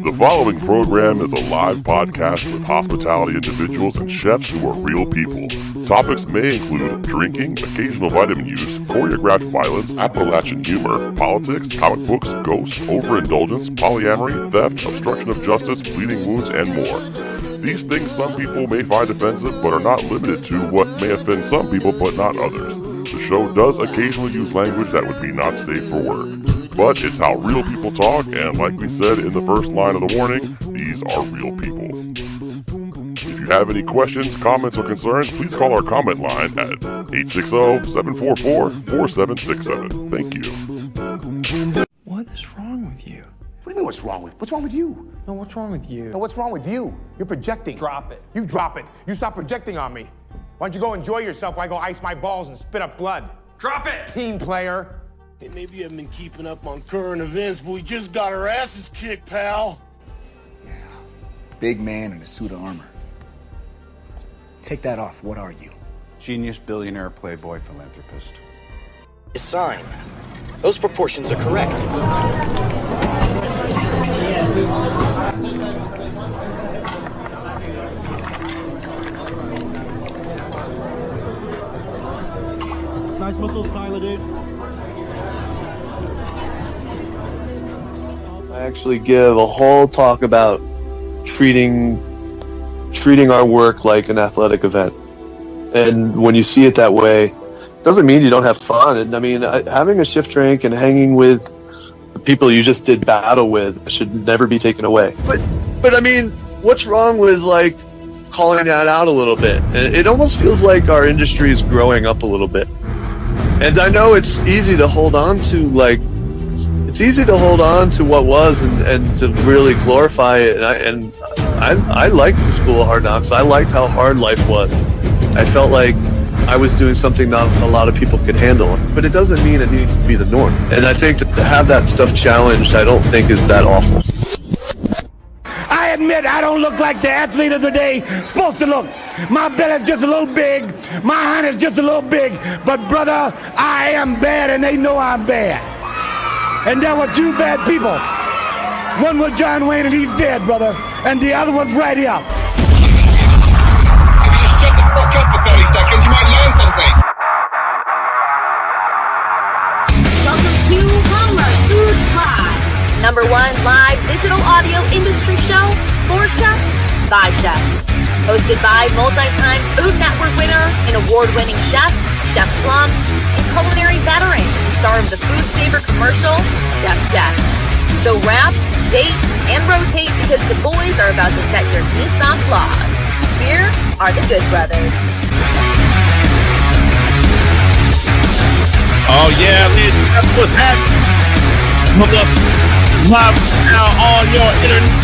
The following program is a live podcast with hospitality individuals and chefs who are real people. Topics may include drinking, occasional vitamin use, choreographed violence, Appalachian humor, politics, comic books, ghosts, overindulgence, polyamory, theft, obstruction of justice, bleeding wounds, and more. These things some people may find offensive, but are not limited to what may offend some people but not others. The show does occasionally use language that would be not safe for work. But it's how real people talk, and like we said in the first line of the warning, these are real people. If you have any questions, comments, or concerns, please call our comment line at 860-744-4767. Thank you. What is wrong with you? What do you mean what's wrong with? What's wrong with you? No, what's wrong with you? No, what's wrong with you? You're projecting. Drop it. You drop it. You stop projecting on me. Why don't you go enjoy yourself while I go ice my balls and spit up blood? Drop it! Team player. Hey, maybe you haven't been keeping up on current events, but we just got our asses kicked, pal. Yeah, big man in a suit of armor. Take that off. What are you? Genius, billionaire, playboy, philanthropist. A sign. Those proportions are correct. Nice muscles, Tyler, dude. I actually give a whole talk about treating our work like an athletic event. And when you see it that way, it doesn't mean you don't have fun. And I mean, having a shift drink and hanging with the people you just did battle with should never be taken away. But I mean, what's wrong with like calling that out a little bit? It almost feels like our industry is growing up a little bit. And I know it's easy to hold on to what was and to really glorify it. And I liked the School of Hard Knocks. I liked how hard life was. I felt like I was doing something not a lot of people could handle. But it doesn't mean it needs to be the norm. And I think that to have that stuff challenged, I don't think is that awful. I admit I don't look like the athlete of the day supposed to look. My belly's just a little big, my hand is just a little big, but brother, I am bad and they know I'm bad. And there were two bad people. One was John Wayne and he's dead, brother, and the other was right here. If you just shut the fuck up for 30 seconds, you might learn something. Welcome to Plumluvfoods Live, #1 live digital audio industry show for chefs by chefs. Hosted by multi-time Food Network winner and award-winning chefs, Chef Plum, and culinary veteran and star of the Food Saver commercial, Chef Jeff. So wrap, date, and rotate because the boys are about to set your Nissan flaws. Here are the Good Brothers. Oh yeah, ladies and gentlemen, what's happening? Live now on your internet.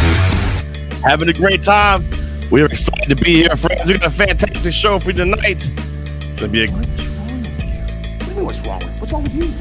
Having a great time. We are excited to be here, friends. We got a fantastic show for you tonight. It's gonna be What's wrong with you? What do you mean what's wrong with? What's wrong with you?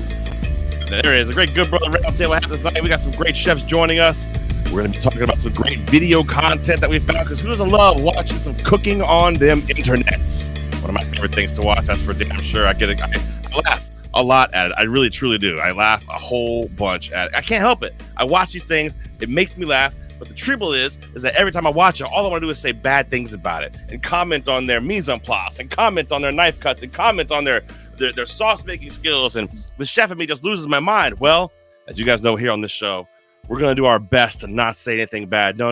There is a great Good Brother Roundtable happening tonight. We got some great chefs joining us. We're gonna be talking about some great video content that we found because who doesn't love watching some cooking on them internets? One of my favorite things to watch. That's for damn sure. I laugh a lot at it. I really truly do. I laugh a whole bunch at it. I can't help it. I watch these things. It makes me laugh. But the trouble is that every time I watch it, all I want to do is say bad things about it and comment on their mise en place and comment on their knife cuts and comment on their sauce making skills. And the chef in me just loses my mind. Well, as you guys know here on this show, we're going to do our best to not say anything bad. No.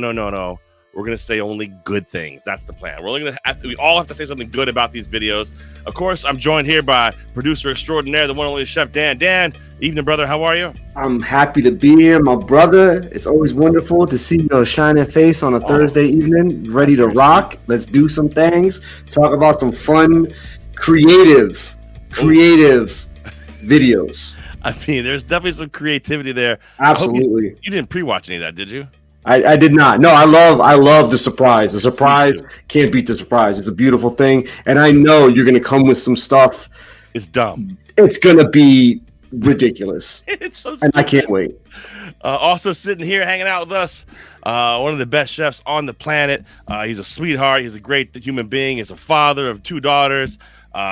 We're going to say only good things. That's the plan. We all have to say something good about these videos. Of course, I'm joined here by producer extraordinaire, the one and only Chef Dan. Dan, evening, brother. How are you? I'm happy to be here, my brother. It's always wonderful to see your shining face on a Thursday evening, ready to rock. Let's do some things. Talk about some fun, creative videos. I mean, there's definitely some creativity there. Absolutely. You didn't pre-watch any of that, did you? I did not. No, I love the surprise. The surprise can't beat the surprise. It's a beautiful thing. And I know you're going to come with some stuff. It's dumb. It's going to be ridiculous. It's so stupid. And I can't wait. Also sitting here hanging out with us, one of the best chefs on the planet. He's a sweetheart. He's a great human being. He's a father of 2 daughters.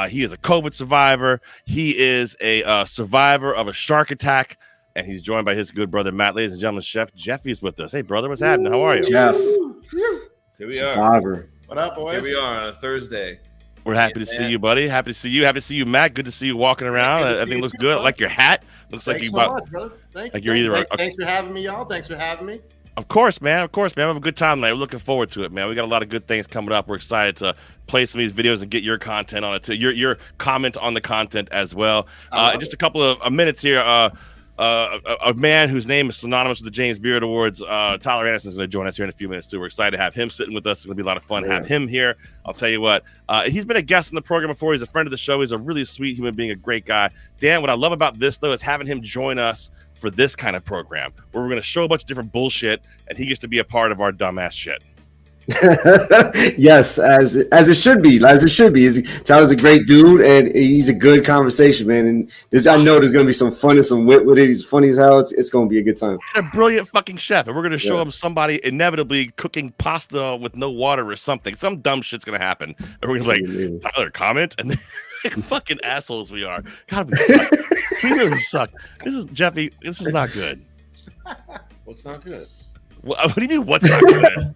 He is a COVID survivor. He is a survivor of a shark attack. and he's joined by his good brother Matt. Ladies and gentlemen, Chef Jeffy's with us. Hey, brother, what's happening? How are you? Jeff. Here we are. Survivor. What up, boys? Here we are on a Thursday. We're happy to see you, buddy. Happy to see you. Happy to see you, Matt. Good to see you walking around. Everything looks good. I like your hat. Looks like you bought. Thank you. Thanks for having me, y'all. Thanks for having me. Of course, man. Of course, man. We have a good time tonight. We're looking forward to it, man. We got a lot of good things coming up. We're excited to play some of these videos and get your content on it too. Your comment on the content as well. In just a couple of minutes here, a man whose name is synonymous with the James Beard Awards, Tyler Anderson, is going to join us here in a few minutes too. We're excited to have him sitting with us. It's going to be a lot of fun to have him here. I'll tell you what, he's been a guest on the program before. He's a friend of the show. He's a really sweet human being, a great guy. Dan, what I love about this though is having him join us for this kind of program where we're going to show a bunch of different bullshit and he gets to be a part of our dumbass shit. Yes, as it should be. Tyler's a great dude, and he's a good conversation, man. And I know there's gonna be some fun and some wit with it. He's funny as hell. It's gonna be a good time. And a brilliant fucking chef, and we're gonna show him somebody inevitably cooking pasta with no water or something. Some dumb shit's gonna happen, and we're gonna be like, Tyler, comment, and then fucking assholes we are. God, we suck. We really suck. This is Jeffy. This is not good. What's not good? What do you mean? What's not good?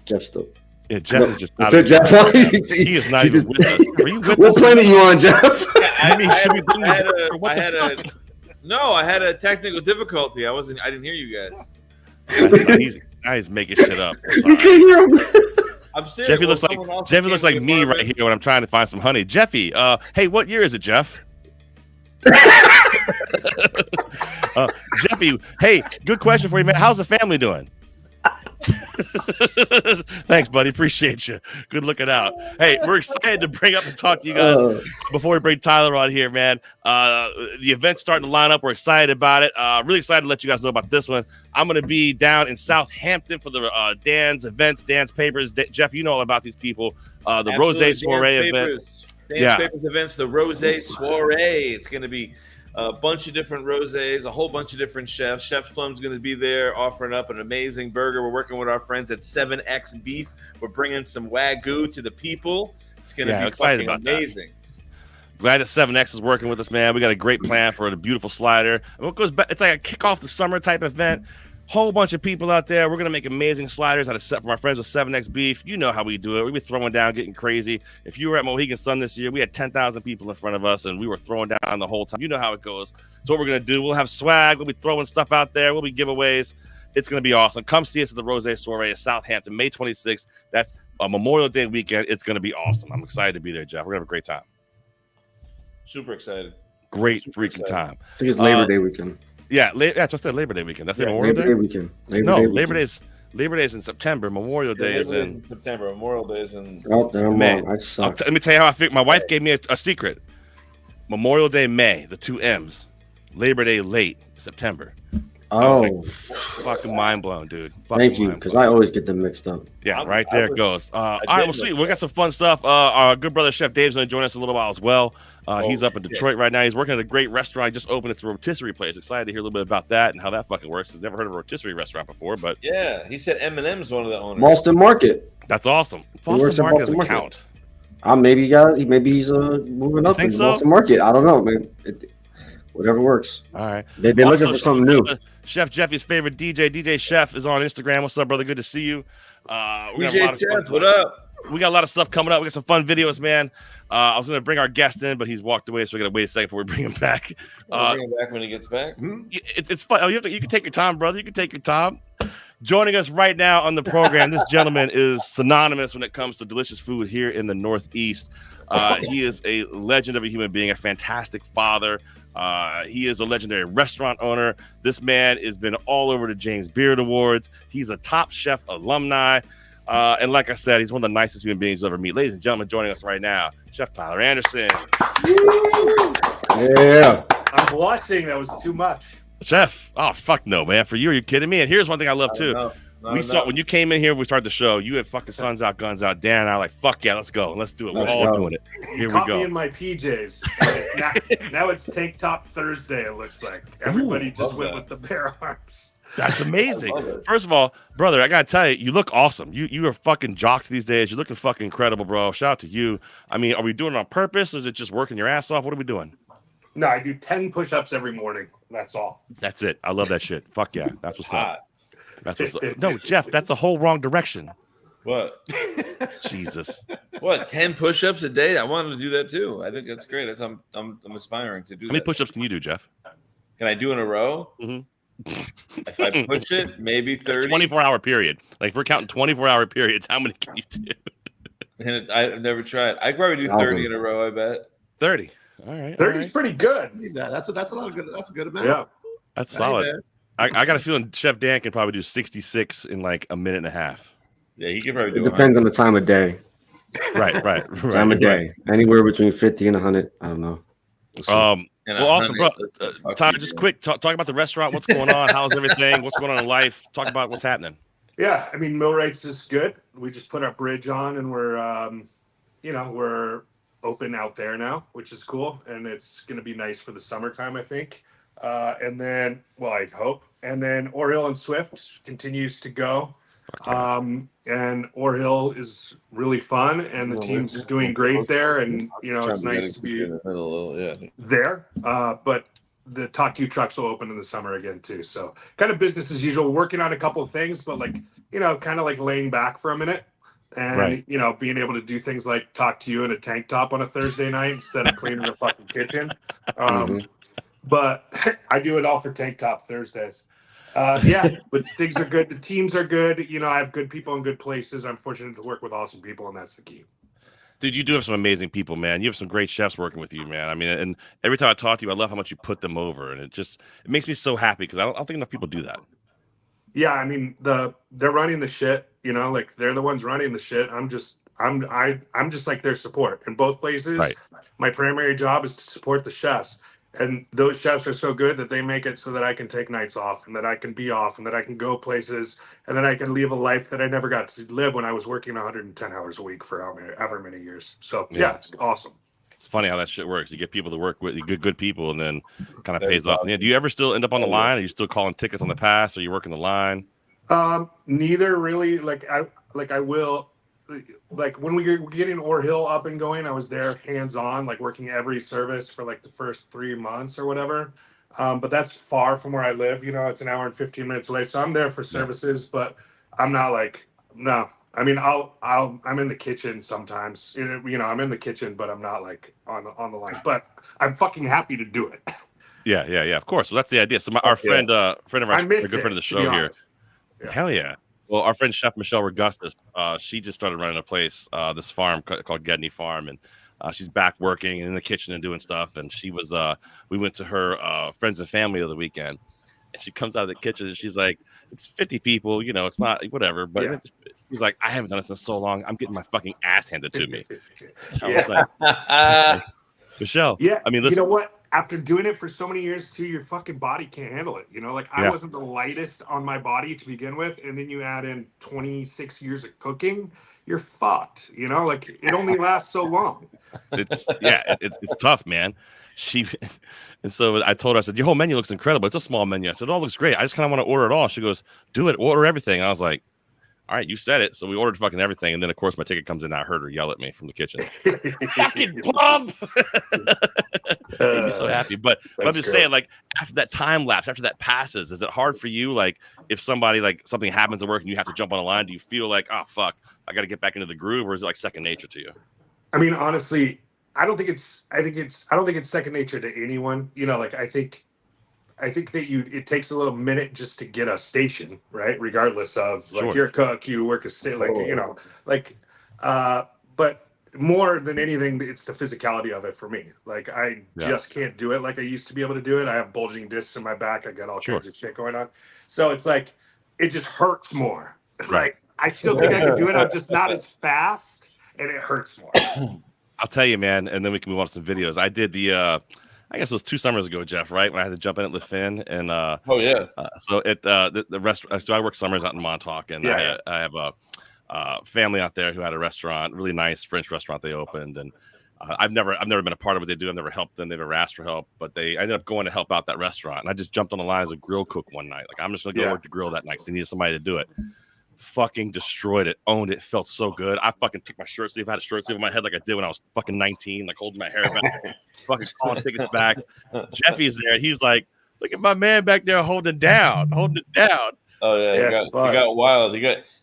Jeff's still. Yeah, Jeff is just not. Jeff, he is not even with us. Are you with what us? planet are you on, Jeff? I mean, I had a technical difficulty. I didn't hear you guys. He's making shit up. You can't hear him. I'm serious. Jeffy looks like me right here when I'm trying to find some honey. Jeffy, hey, what year is it, Jeff? Jeffy, hey, good question for you, man. How's the family doing? Thanks, buddy. Appreciate you. Good looking out. Hey, we're excited to bring up and talk to you guys before we bring Tyler on here, man. The event's starting to line up. We're excited about it. Really excited to let you guys know about this one. I'm going to be down in Southampton for the Dan's events, Dan's Papers. Jeff, you know all about these people. The Rosé Soiree event. Dan's Papers events, the Rosé Soiree. It's going to be a bunch of different rosés, a whole bunch of different chefs. Chef Plum's going to be there offering up an amazing burger. We're working with our friends at 7X Beef. We're bringing some Wagyu to the people. It's going to be fucking amazing. Glad that 7X is working with us, man. We got a great plan for the beautiful slider. And what goes back, it's like a kick off the summer type event. Whole bunch of people out there. We're going to make amazing sliders out of set from our friends with 7X Beef. You know how we do it. We be throwing down, getting crazy. If you were at Mohegan Sun this year, we had 10,000 people in front of us, and we were throwing down the whole time. You know how it goes. So what we're going to do, we'll have swag. We'll be throwing stuff out there. We'll be giveaways. It's going to be awesome. Come see us at the Rosé Soiree in Southampton, May 26th. That's a Memorial Day weekend. It's going to be awesome. I'm excited to be there, Jeff. We're going to have a great time. Super excited. Great freaking time. I think it's Labor Day weekend. Yeah, that's what I said. Labor Day weekend. That's Memorial Labor Day weekend. Labor Day is in September. Memorial Day is in September. Memorial Day is in. Oh, then May. I suck. Let me tell you how I figured. My wife gave me a secret. Memorial Day, May, the two M's. Labor Day, late September. Oh, fucking mind blown, dude. Thank you, because I always get them mixed up. Yeah, right there it goes. All right, well, sweet. We got some fun stuff. Our good brother Chef Dave's going to join us in a little while as well. He's up in Detroit right now. He's working at a great restaurant. He just opened. It's a rotisserie place. Excited to hear a little bit about that and how that fucking works. He's never heard of a rotisserie restaurant before, but yeah, he said Eminem's one of the owners. Boston Market. That's awesome. Boston Market doesn't count. Maybe he's moving up in the Boston Market. I don't know, man. Whatever works. All right. They've been looking for something new. Chef Jeffy's favorite DJ Chef is on Instagram. What's up, brother? Good to see you. DJ Chef, what up? We got a lot of stuff coming up. We got some fun videos, man. I was going to bring our guest in, but he's walked away, so we got to wait a second before we bring him back. Bring him back when he gets back. It's fun. You can take your time, brother. You can take your time. Joining us right now on the program, this gentleman is synonymous when it comes to delicious food here in the Northeast. He is a legend of a human being, a fantastic father. He is a legendary restaurant owner. This man has been all over the James Beard Awards. He's a Top Chef alumni. And like I said, he's one of the nicest human beings you'll ever meet. Ladies and gentlemen, joining us right now, Chef Tyler Anderson. Yeah. I'm blushing. That was too much. Chef, oh, fuck no, man. For you, are you kidding me? And here's one thing I love, too. We saw when you came in here, we started the show. You had fucking suns out, guns out. Dan and I were like, fuck yeah, let's go. Let's do it. We're all doing it. Here we go. Me in my PJs. Now it's Tank Top Thursday, it looks like. Everybody just went with the bare arms. That's amazing. First of all, brother, I gotta tell you, you look awesome. You are fucking jocked these days. You're looking fucking incredible, bro. Shout out to you. I mean, are we doing it on purpose, or is it just working your ass off? What are we doing? No, I do 10 push-ups every morning. That's all. That's it. I love that shit. Fuck yeah. That's what's up. That's what's up. No, Jeff, that's a whole wrong direction. What? Jesus. What? 10 push-ups a day? I wanted to do that too. I think that's great. I'm aspiring to do. How many push-ups can you do, Jeff? Can I do in a row? If I push it, maybe 30. 24-hour period. Like if we're counting 24-hour periods, how many can you do? And I've never tried. I probably do 30 in a row. I bet 30. All right. 30 is pretty good. That's a lot of good. That's a good amount. Yeah, that's solid. I got a feeling Chef Dan can probably do 66 in like a minute and a half. Yeah, he can probably do. It depends on the time of day. Right. Time of day. Anywhere between 50 and 100. I don't know. Well, also, bro, Tyler, just quick talk about the restaurant. What's going on? How's everything? What's going on in life? Talk about what's happening. Yeah, I mean, Millwrights is good. We just put our bridge on, and we're open out there now, which is cool, and it's going to be nice for the summertime, I think. And then, well, I hope. And then Orhill and Swift continues to go. And Orhill is really fun, and the team's doing great there. And it's nice to be there. But the TalkU trucks will open in the summer again too. So kind of business as usual. Working on a couple of things, but kind of like laying back for a minute, and being able to do things like talk to you in a tank top on a Thursday night instead of cleaning the fucking kitchen. But I do it all for Tank Top Thursdays. But things are good. The teams are good. I have good people in good places. I'm fortunate to work with awesome people, and that's the key. Dude, you do have some amazing people, man. You have some great chefs working with you, man. I mean, and every time I talk to you, I love how much you put them over, and it makes me so happy because I don't think enough people do that. Yeah, I mean, they're running the shit. They're the ones running the shit. I'm just like their support in both places. Right. My primary job is to support the chefs. And those chefs are so good that they make it so that I can take nights off, and that I can be off, and that I can go places, and that I can live a life that I never got to live when I was working 110 hours a week for however many years. So yeah, it's awesome. It's funny how that shit works. You get people to work with, good people, and then kind of pays off. Yeah. Do you ever still end up on the line? Are you still calling tickets on the pass? Are you working the line? Neither really. I will. Like when we were getting Orhill up and going, I was there hands-on, working every service for the first 3 months or whatever. But that's far from where I live. It's an hour and 15 minutes away. So I'm there for services, but I'm not no. I mean, I'm in the kitchen sometimes. I'm in the kitchen, but I'm not on the line. But I'm fucking happy to do it. Yeah. Of course. Well, that's the idea. So our friend of ours, a good friend of the show here. Yeah. Hell yeah. Well, our friend Chef Michelle Regustus, she just started running a place, this farm called Gedney Farm, and she's back working in the kitchen and doing stuff. And she was, we went to her friends and family of the weekend, and she comes out of the kitchen and she's like, "It's 50 people, it's not whatever." But she's like, "I haven't done this in so long. I'm getting my fucking ass handed to me." I was like, Michelle, yeah. I mean, listen, you know what? After doing it for so many years too, your fucking body can't handle it. I wasn't the lightest on my body to begin with, and then you add in 26 years of cooking, you're fucked. It only lasts so long. It's tough, man. And so I told her, I said, "Your whole menu looks incredible. It's a small menu." I said, "It all looks great. I just kind of want to order it all." She goes, "Do it, order everything." And I was like, "All right, you said it." So we ordered fucking everything, and then of course my ticket comes in. And I heard her yell at me from the kitchen. Fucking plum! Made me so happy. But I'm just saying, after that time lapse, after that passes, is it hard for you? If somebody something happens at work and you have to jump on a line, do you feel like, "Oh fuck, I got to get back into the groove," or is it second nature to you? I mean, honestly, I don't think it's second nature to anyone. I think that it takes a little minute just to get a station, right? Regardless of you're a cook, you work a state, but more than anything, it's the physicality of it for me. I just can't do it like I used to be able to do it. I have bulging discs in my back. I got all kinds of shit going on. So it's it just hurts more. Right. I still think I can do it. I'm just not as fast, and it hurts more. I'll tell you, man, and then we can move on to some videos. I did the I guess it was 2 summers ago, Jeff, right? When I had to jump in at Le Fin, and so at the restaurant. So I work summers out in Montauk, and I have a family out there who had a restaurant, really nice French restaurant they opened, and I've never been a part of what they do. I've never helped them. They've never asked for help, but I ended up going to help out that restaurant, and I just jumped on the line as a grill cook one night. I'm just gonna go work the grill that night because they needed somebody to do it. fucking destroyed it, owned it, felt so good. I fucking took my shirt sleeve, I had a shirt sleeve on my head like I did when I was fucking 19, like holding my hair back, fucking calling tickets back. Jeffy's there, and he's like, look at my man back there holding it down. Oh yeah, he got wild.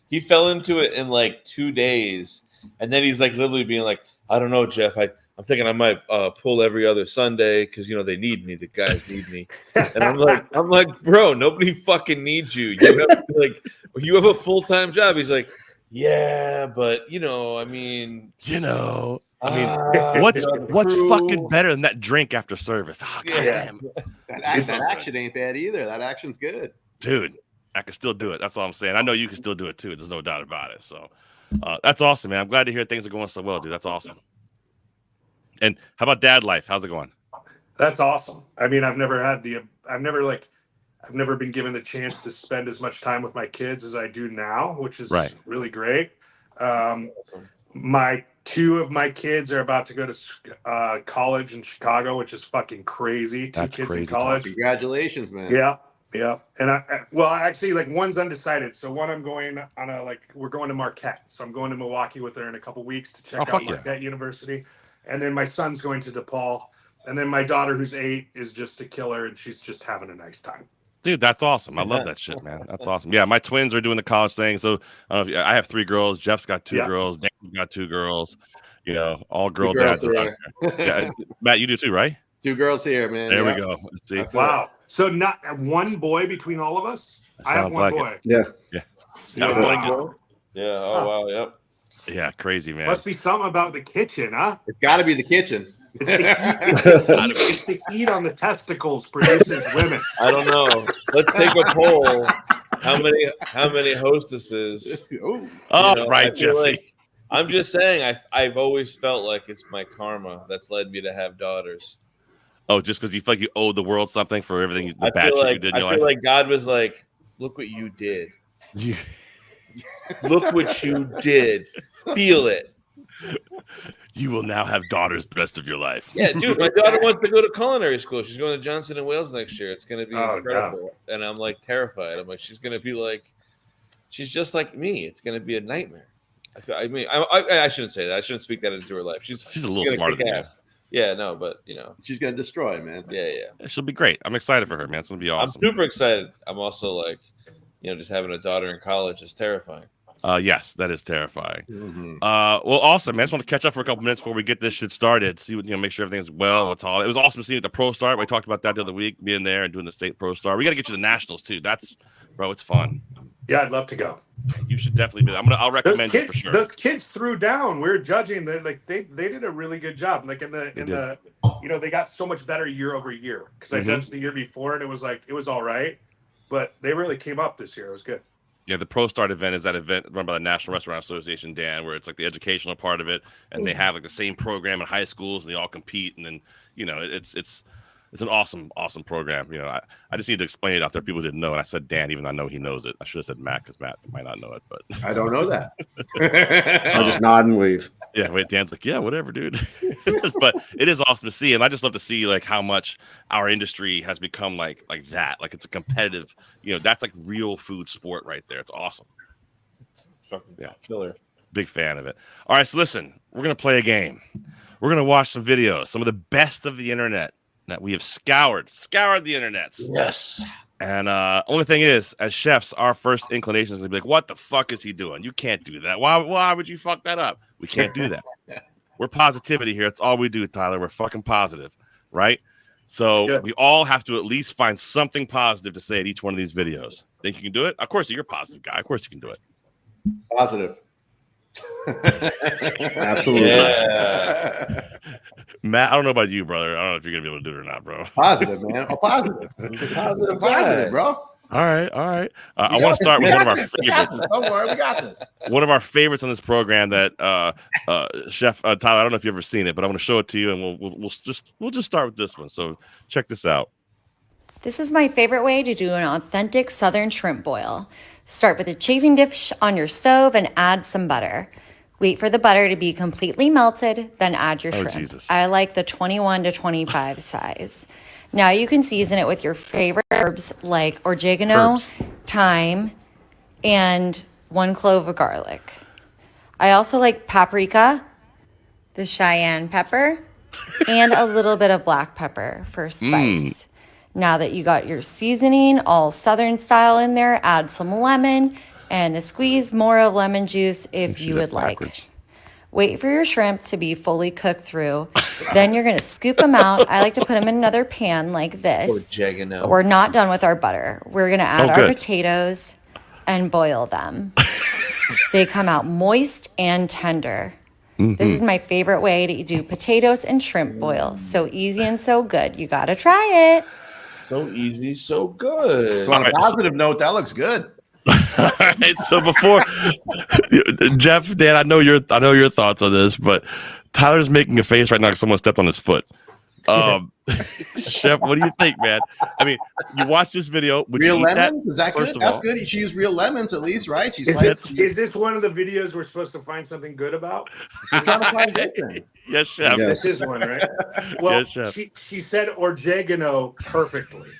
He fell into it in like 2 days, and then he's like literally being like, I don't know, Jeff. I'm thinking I might pull every other Sunday because they need me. The guys need me, and I'm like, bro, nobody fucking needs you. You have a full-time job. He's like, yeah, but what's fucking better than that drink after service? Oh, That action ain't bad either. That action's good, dude. I can still do it. That's all I'm saying. I know you can still do it too. There's no doubt about it. So that's awesome, man. I'm glad to hear things are going so well, dude. That's awesome. And how about dad life? How's it going? That's awesome. I mean, I've never been given the chance to spend as much time with my kids as I do now, which is really great. Two of my kids are about to go to college in Chicago, which is fucking crazy. That's Two kids crazy in college. Congratulations, man. Yeah. And actually, one's undecided. So one I'm going on we're going to Marquette. So I'm going to Milwaukee with her in a couple weeks to check out Marquette University. And then my son's going to DePaul. And then my daughter, who's 8, is just a killer, and she's just having a nice time. Dude, that's awesome. I love that shit, man. That's awesome. Yeah, my twins are doing the college thing. So I have 3 girls. Jeff's got 2 girls. Dan's got 2 girls. All girl dads. Yeah, Matt, you do too, right? 2 girls here, man. There we go. Let's see. Wow. So not one boy between all of us? I have one boy. Yeah. Oh, wow. Yep. Yeah, crazy, man. Must be something about the kitchen, huh? It's got to be the kitchen. It's the heat on the testicles produces women. I don't know. Let's take a poll. How many hostesses? Right, Jeffy. I'm just saying. I've always felt like it's my karma that's led me to have daughters. Oh, just because you feel like you owe the world something for everything you did in your life? I feel like God was like, look what you did. Look what you did. Feel it. You will now have daughters the rest of your life. Yeah, dude, my daughter wants to go to culinary school. She's going to Johnson & Wales next year. It's going to be incredible. No. And I'm like terrified. I'm like, she's going to be like, she's just like me. It's going to be a nightmare. I shouldn't say that. I shouldn't speak that into her life. She's a little smarter than you. Yeah, no, but she's going to destroy, man. Yeah. She'll be great. I'm excited for her, man. It's going to be awesome. I'm super excited. I'm also like, just having a daughter in college is terrifying. Yes, that is terrifying. Mm-hmm. Well, awesome, man. I just want to catch up for a couple minutes before we get this shit started. See what make sure everything's well. It's all. It was awesome to see the Pro Start. We talked about that the other week, being there and doing the state Pro Start. We got to get you the Nationals too. It's fun. Yeah, I'd love to go. You should definitely do that. I'll recommend you for sure. Those kids threw down. We were judging. They did a really good job. Like in the they got so much better year over year because I judged the year before and it was all right, but they really came up this year. It was good. Yeah, the Pro Start event is that event run by the National Restaurant Association, Dan, where it's like the educational part of it, and they have like the same program in high schools, and they all compete, and then it's an awesome program. I just need to explain it out there. People didn't know, and I said Dan, even though I know he knows it. I should have said Matt because Matt might not know it, but I don't know that. I'll just nod and wave. Yeah, wait, Dan's like, yeah, whatever, dude. But it is awesome to see, and I just love to see like how much our industry has become like that. Like it's a competitive, that's like real food sport right there. It's awesome. It's fucking killer. Big fan of it. All right, so listen, we're gonna play a game. We're gonna watch some videos, some of the best of the internet that we have scoured the internets. Yes. And only thing is, as chefs, our first inclination is going to be like, what the fuck is he doing? You can't do that. Why would you fuck that up? We can't do that. We're positivity here. It's all we do, Tyler. We're fucking positive, right? So we all have to at least find something positive to say at each one of these videos. Think you can do it? Of course, you're a positive guy. Of course you can do it. Positive. Absolutely. Yeah. Matt, I don't know about you, brother. I don't know if you're gonna be able to do it or not, bro. Positive, man. Positive. Positive, bro. All right. I want to start with one of our favorites. Don't worry, we got this. One of our favorites on this program that Chef Tyler, I don't know if you've ever seen it, but I'm going to show it to you, and we'll just start with this one. So check this out. This is my favorite way to do an authentic Southern shrimp boil. Start with a chafing dish on your stove and add some butter. Wait for the butter to be completely melted, then add your shrimp. Jesus. I like the 21 to 25 size. Now you can season it with your favorite herbs like oregano, thyme, and 1 clove of garlic. I also like paprika, the cayenne pepper, and a little bit of black pepper for spice. Now that you got your seasoning all Southern style in there, add some lemon and a squeeze more of lemon juice if you would like. Wait for your shrimp to be fully cooked through. Then you're going to scoop them out. I like to put them in another pan like this. But we're not done with our butter. We're going to add our potatoes and boil them. They come out moist and tender. This is my favorite way to do potatoes and shrimp boil. So easy and so good. You got to try it. So easy, so good. So on a positive note, that looks good. All right, so before Jeff, Dan, I know your thoughts on this, but Tyler's making a face right now like someone stepped on his foot. Chef, what do you think, man? I mean, you watch this video. Real lemons? Is that good? That's good. She used real lemons at least, right? Is this one of the videos we're supposed to find something good about? We're trying to find good. Yes, Chef. This is one, right? Well, yes, Chef. She said oregano perfectly.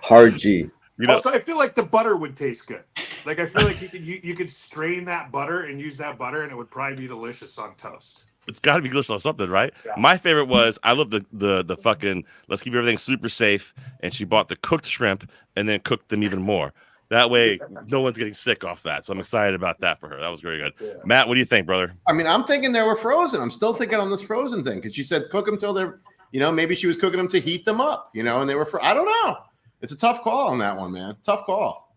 Hard G. Also, I feel like the butter would taste good. Like I feel like you could strain that butter and use that butter, and it would probably be delicious on toast. It's got to be delicious on something, right? Yeah. My favorite was I love the fucking let's keep everything super safe, and she bought the cooked shrimp and then cooked them even more. That way, no one's getting sick off that. So I'm excited about that for her. That was very good. Yeah. Matt, what do you think, brother? I mean, I'm thinking they were frozen. I'm still thinking on this frozen thing because she said cook them till they're, maybe she was cooking them to heat them up, and they were I don't know. It's a tough call on that one, man. Tough call.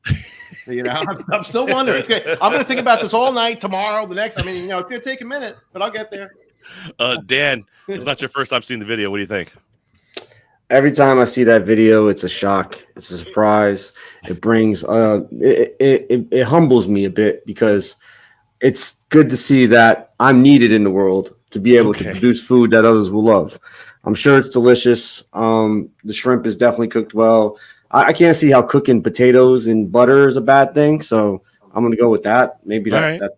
I'm still wondering. I'm going to think about this all night, tomorrow, the next. I mean, it's going to take a minute, but I'll get there. Dan, it's not your first time seeing the video. What do you think? Every time I see that video, it's a shock. It's a surprise. It brings it humbles me a bit because it's good to see that I'm needed in the world to be able to produce food that others will love. I'm sure it's delicious. The shrimp is definitely cooked well. I can't see how cooking potatoes in butter is a bad thing, so I'm going to go with that. Maybe that.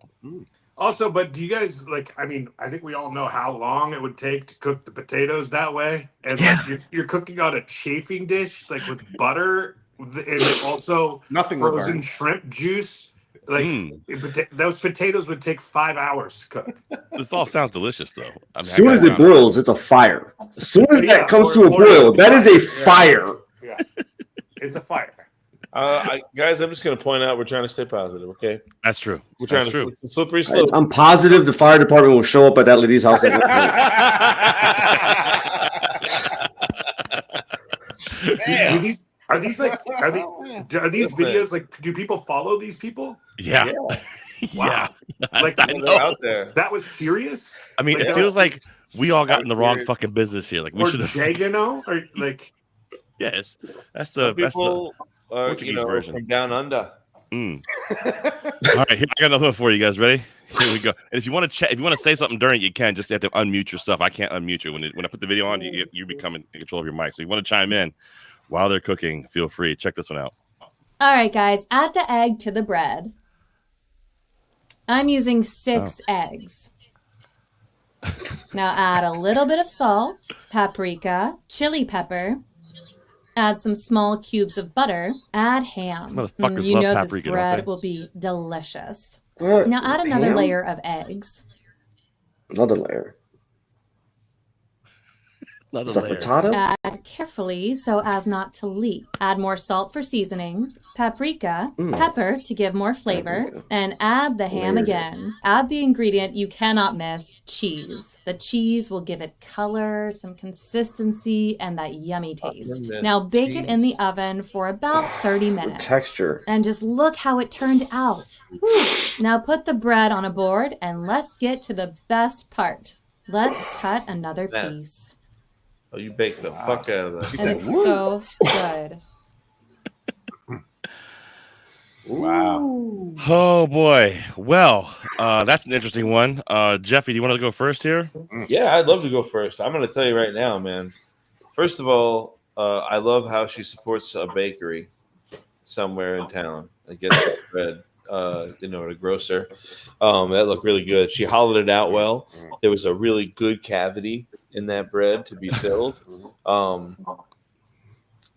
Also, but do you guys I think we all know how long it would take to cook the potatoes that way. And you're cooking on a chafing dish, with butter and also frozen shrimp juice. Those potatoes would take 5 hours to cook. This all sounds delicious, though. As soon as it boils, it's a fire. As soon as that comes to a boil, that is a fire. Yeah. It's a fire. Guys, I'm just going to point out we're trying to stay positive, okay? That's true. We're trying to slippery slope. I'm positive the fire department will show up at that lady's house. Are these videos do people follow these people? Yeah. Wow. They're out there. That was serious? I mean, it feels like we all got in the wrong fucking business here. We should have Yes. That's the Portuguese version. From down under. All right, here, I got another one for you guys. Ready? Here we go. And if you want to say something during it, you can. Just have to unmute yourself. I can't unmute you when I put the video on. You become in control of your mic. So you want to chime in while they're cooking? Feel free. Check this one out. All right, guys. Add the egg to the bread. I'm using 6 eggs. Now add a little bit of salt, paprika, chili pepper. Add some small cubes of butter. Add ham. You know paprika, this bread will be delicious. Now add another layer of eggs. Another layer. Add carefully so as not to leak. Add more salt for seasoning, paprika, pepper to give more flavor, and add the ham again. Add the ingredient you cannot miss, cheese. The cheese will give it color, some consistency, and that yummy taste. Now bake it in the oven for about 30 minutes. Texture. And just look how it turned out. Whew. Now put the bread on a board and let's get to the best part. Let's cut another piece. Oh, you baked the fuck out of that. And it's so good. Wow. Oh, boy. Well, that's an interesting one. Jeffy, do you want to go first here? Yeah, I'd love to go first. I'm going to tell you right now, man. First of all, I love how she supports a bakery somewhere in town and gets that bread. At a grocer. That looked really good. She hollowed it out well. There was a really good cavity in that bread to be filled.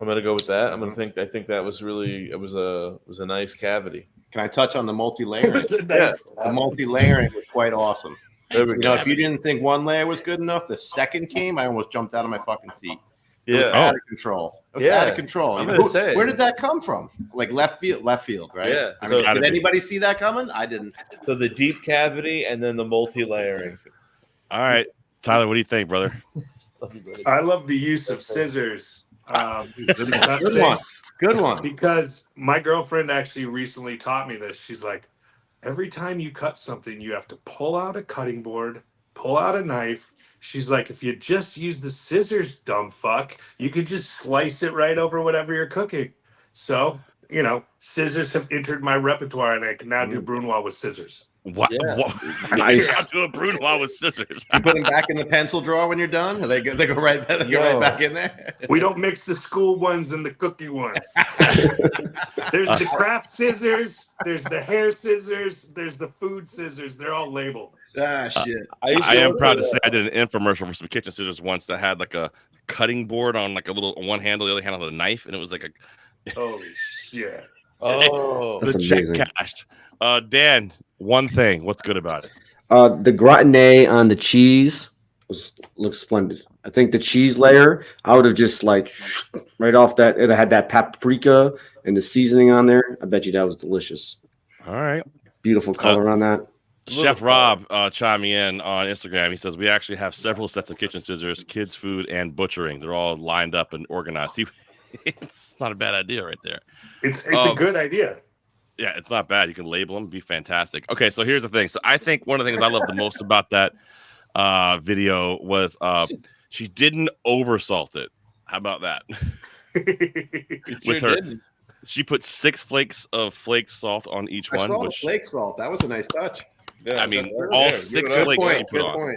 I'm gonna go with that. I think that was really it was a nice cavity. Can I touch on the multi-layering? Yeah. The multi-layering was quite awesome. There we You go. know, if you didn't think one layer was good enough, the second came, I almost jumped out of my fucking seat. It was out of control. It was out of control. I'm You know, gonna say. where did that come from? Like left field, right? Yeah. I So- mean, did anybody see that coming? I didn't. So the deep cavity and then the multi-layering. All right, Tyler, what do you think, brother? I love the use of scissors. Good one. Good one. Because my girlfriend actually recently taught me this. She's like, every time you cut something, you have to pull out a cutting board, pull out a knife. She's like, if you just use the scissors, dumb fuck, you could just slice it right over whatever you're cooking. So, you know, scissors have entered my repertoire, and I can now do brunoise with scissors. What? Yeah. Nice. I'll do a brunoise with scissors. You put them back in the pencil drawer when you're done? Or they go right back in there? We don't mix the school ones and the cookie ones. There's the craft scissors, there's the hair scissors, there's the food scissors. They're all labeled. Ah, shit. I am proud to say I did an infomercial for some kitchen scissors once that had like a cutting board on like a little one handle, the other handle with a knife, and it was like a holy shit. Oh, the check cashed. Dan, one thing. What's good about it? The gratinate on the cheese looks splendid. I think the cheese layer, I would have just like right off that. It had that paprika and the seasoning on there. I bet you that was delicious. All right. Beautiful color on that. Chef Rob chiming in on Instagram. He says, we actually have several sets of kitchen scissors, kids' food, and butchering. They're all lined up and organized. It's not a bad idea right there. It's a good idea. Yeah, it's not bad. You can label them, be fantastic. Okay, so here's the thing. So I think one of the things I love the most about that video was she didn't oversalt it. How about that? With her, she put 6 flakes of flake salt on each one. I saw the flake salt. That was a nice touch. Yeah, I mean, all 6 flakes she put on.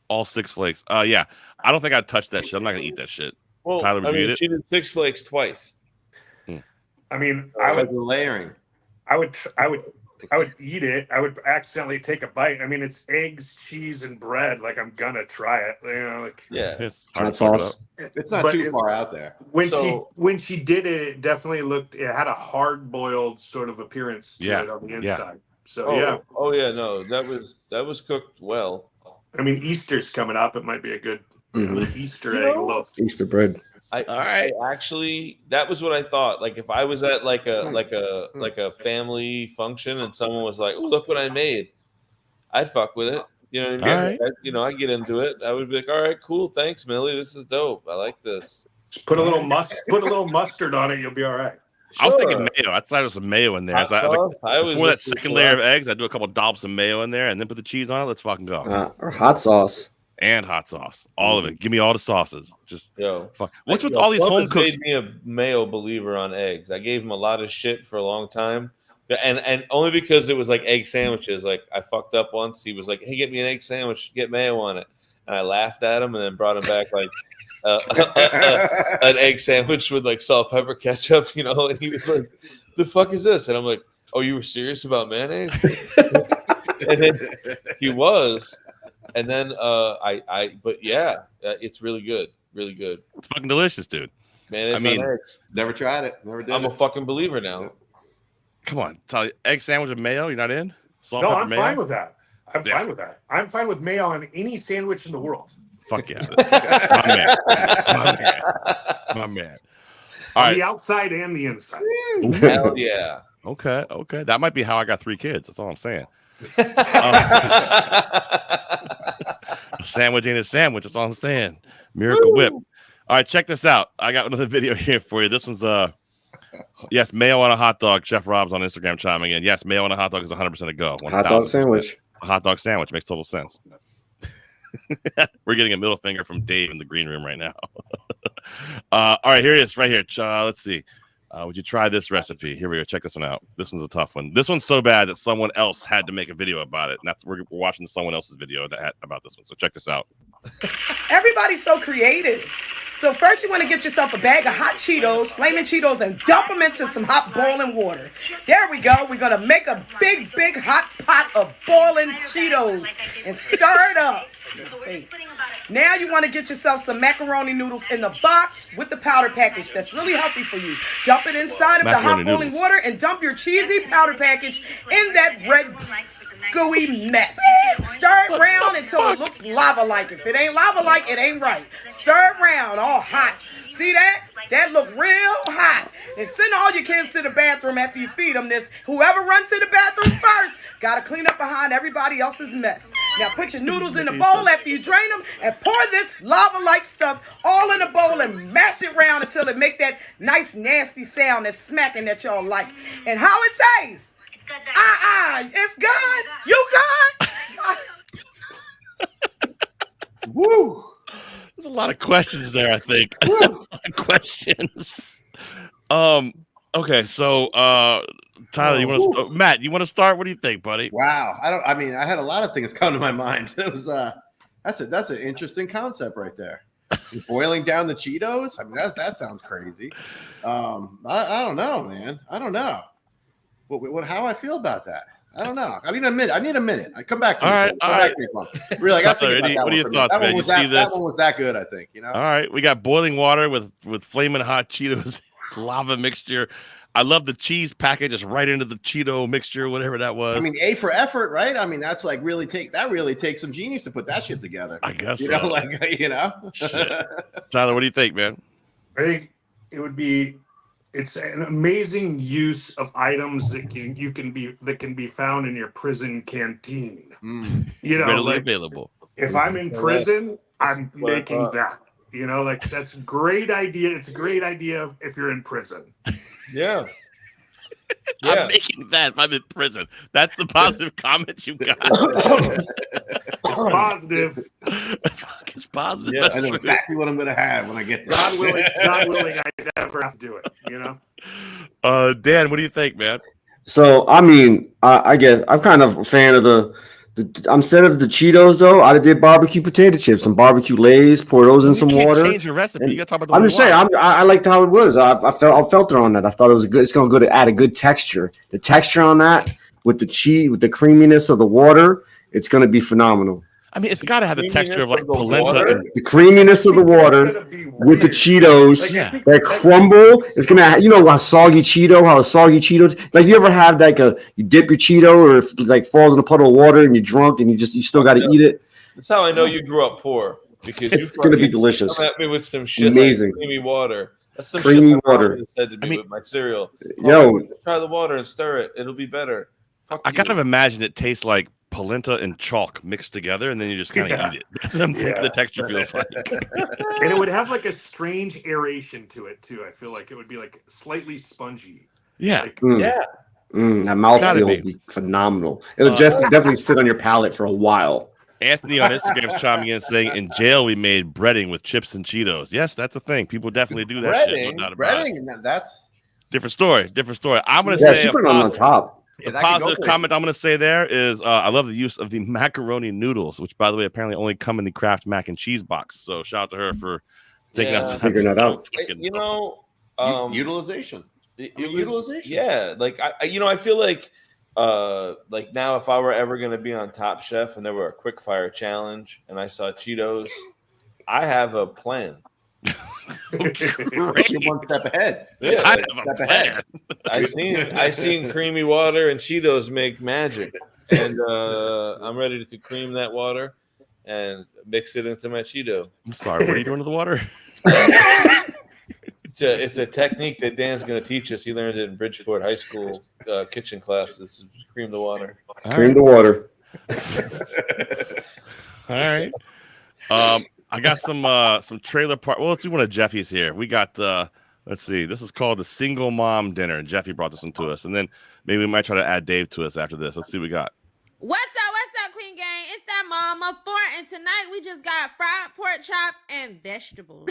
All 6 flakes. Yeah, I don't think I'd touch that shit. I'm not gonna eat that shit. Well, Tyler, would you eat it? She did 6 flakes twice. I mean, I would layering. I would eat it. I would accidentally take a bite. I mean, it's eggs, cheese, and bread. Like I'm gonna try it. You know, like it's hot sauce. It's not too far out there. When she did it, it definitely looked. It had a hard boiled sort of appearance to it on the inside. So yeah. Oh yeah, no, that was cooked well. I mean, Easter's coming up. It might be a good Easter egg loaf. Easter bread. I actually, that was what I thought. Like if I was at like a family function and someone was like, "Oh, look what I made," I'd fuck with it. You know what I mean? All right. I get into it. I would be like, "All right, cool, thanks, Millie. This is dope. I like this." Just put a little mustard on it. You'll be all right. I was thinking mayo. I thought there was some mayo in there. Before that second layer of eggs, I do a couple dollops of mayo in there and then put the cheese on it. Let's fucking go. Or hot sauce. And hot sauce. All of it. Give me all the sauces. Just fuck. What's with Yo, all these home Plumpus cooks? made me a mayo believer on eggs. I gave him a lot of shit for a long time. And only because it was like egg sandwiches. Like I fucked up once. He was like, "Hey, get me an egg sandwich. Get mayo on it." And I laughed at him and then brought him back like an egg sandwich with like salt, pepper, ketchup, you know. And he was like, "The fuck is this?" And I'm like, "Oh, you were serious about mayonnaise?" And then he was. And then but yeah, it's really good. Really good. It's fucking delicious, dude. Mayonnaise on eggs. Never tried it. Never did. I'm a fucking believer now. Come on. Egg sandwich with mayo? You're not in? Salt, No, pepper, I'm mayo? fine with that. I'm fine with that. I'm fine with mayo on any sandwich in the world. Fuck yeah. My man. All On right. the outside and the inside. Hell yeah. Okay. That might be how I got 3 kids. That's all I'm saying. A sandwich ain't a sandwich. That's all I'm saying. Miracle Whip. All right, check this out. I got another video here for you. This one's yes, mayo on a hot dog. Chef Rob's on Instagram chiming in. Yes, mayo on a hot dog is 100% a go. 1,000%. Hot dog sandwich. A hot dog sandwich makes total sense. We're getting a middle finger from Dave in the green room right now. All right, here it is, right here. Let's see. Would you try this recipe? Here we go. Check this one out. This one's a tough one. This one's so bad that someone else had to make a video about it. And we're watching someone else's video about this one. So check this out. Everybody's so creative. So first you want to get yourself a bag of hot Cheetos, flaming Cheetos, and dump them into some hot boiling water. There we go. We're going to make a big, big hot pot of boiling Cheetos and stir it up. Now you want to get yourself some macaroni noodles in the box with the powder package. That's really healthy for you. Dump it inside of the hot boiling water and dump your cheesy powder package in that red gooey mess. Stir it round until it looks lava-like. If it ain't lava-like, it ain't right. Stir it round, all hot. See that? That look real hot. And send all your kids to the bathroom after you feed them this. Whoever runs to the bathroom first, gotta clean up behind everybody else's mess. Now put your noodles in the bowl after you drain them and pour this lava-like stuff all in a bowl and mash it around until it make that nice nasty sound, that smacking that y'all like. And how it tastes? It's good. You good? Woo! There's a lot of questions there, I think. A lot of questions. Okay, so Tyler, you want to start? Matt, you want to start? What do you think, buddy? Wow. I mean, I had a lot of things come to my mind. It was that's an interesting concept right there. Boiling down the Cheetos? I mean, that sounds crazy. I don't know, man. I don't know. How I feel about that? I don't know. I need a minute. I come back to me. All right. Really, I think about that. What are your thoughts, man? You see this? That one was that good, I think. You know. All right, we got boiling water with flaming hot Cheetos, lava mixture. I love the cheese packet just right into the Cheeto mixture, whatever that was. I mean, A for effort, right? I mean, that's like really takes some genius to put that shit together. I guess you know. Tyler, what do you think, man? I think it would be. It's an amazing use of items that can be found in your prison canteen. You know, readily like, available. If I'm in prison, I'm making that. You know, like that's a great idea. It's a great idea if you're in prison. Yeah. I'm making that if I'm in prison. That's the positive comment you got. It's positive. It's positive. Yeah, I know exactly what I'm going to have when I get there. God willing, I never have to do it. You know. Dan, what do you think, man? So, I mean, I guess I'm kind of a fan of instead of the Cheetos, though, I did barbecue potato chips, some barbecue Lays, pour those in some water. Change your recipe. You got to talk about the I'm just saying, I liked how it was. I felt it on that. I thought it was good. It's going to add a good texture. The texture on that with the cheese, with the creaminess of the water, it's going to be phenomenal. I mean, it's got to have the texture of like polenta. The creaminess of the water with the Cheetos that crumble. It's going to, you know, how a soggy Cheetos. Like, you ever have like you dip your Cheeto or if it like falls in a puddle of water and you're drunk and you still got to eat it. That's how I know you grew up poor, because it's going to be delicious. Come at me with some shit amazing like creamy water. That's some creamy shit water. Said to me with my cereal. Try the water and stir it. It'll be better. I kind of imagine it tastes like polenta and chalk mixed together, and then you just kind of eat it. That's what I'm thinking the texture feels like. And it would have like a strange aeration to it too. I feel like it would be like slightly spongy. Yeah. Like, yeah. That mouthfeel would be phenomenal. It'll definitely sit on your palate for a while. Anthony on Instagram is chiming in saying, in jail we made breading with chips and Cheetos. Yes, that's a thing. People definitely do that shit. No doubt about it. That's different story. I'm going to say put it on top. The positive comment I'm going to say there is I love the use of the macaroni noodles, which, by the way, apparently only come in the Kraft mac and cheese box. So shout out to her for figuring that out. You know, utilization. Utilization. Yeah, like I feel like now if I were ever going to be on Top Chef and there were a quick fire challenge and I saw Cheetos, I have a plan. You're one step ahead. Yeah, I have a plan. I seen creamy water and Cheetos make magic, and I'm ready to cream that water and mix it into my Cheeto. I'm sorry, what are you doing to the water? It's a technique that Dan's going to teach us. He learned it in Bridgeport High School kitchen classes. Cream the water. Cream the water. All right. I got some trailer park. Well, let's see one of Jeffy's here. We got let's see. This is called the Single Mom Dinner, and Jeffy brought this one to us. And then maybe we might try to add Dave to us after this. Let's see what we got. What's up, Queen Gang? It's that Mama Fort, and tonight we just got fried pork chop and vegetables.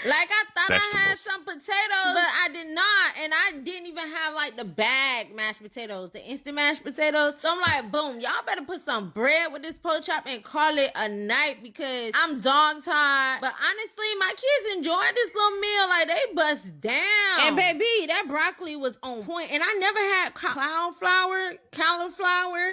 Like, I thought I had some potatoes, but I did not. And I didn't even have, like, the bag mashed potatoes, the instant mashed potatoes. So I'm like, boom, y'all better put some bread with this pork chop and call it a night because I'm dog tired. But honestly, my kids enjoyed this little meal. Like, they bust down. And baby, that broccoli was on point. And I never had cauliflower.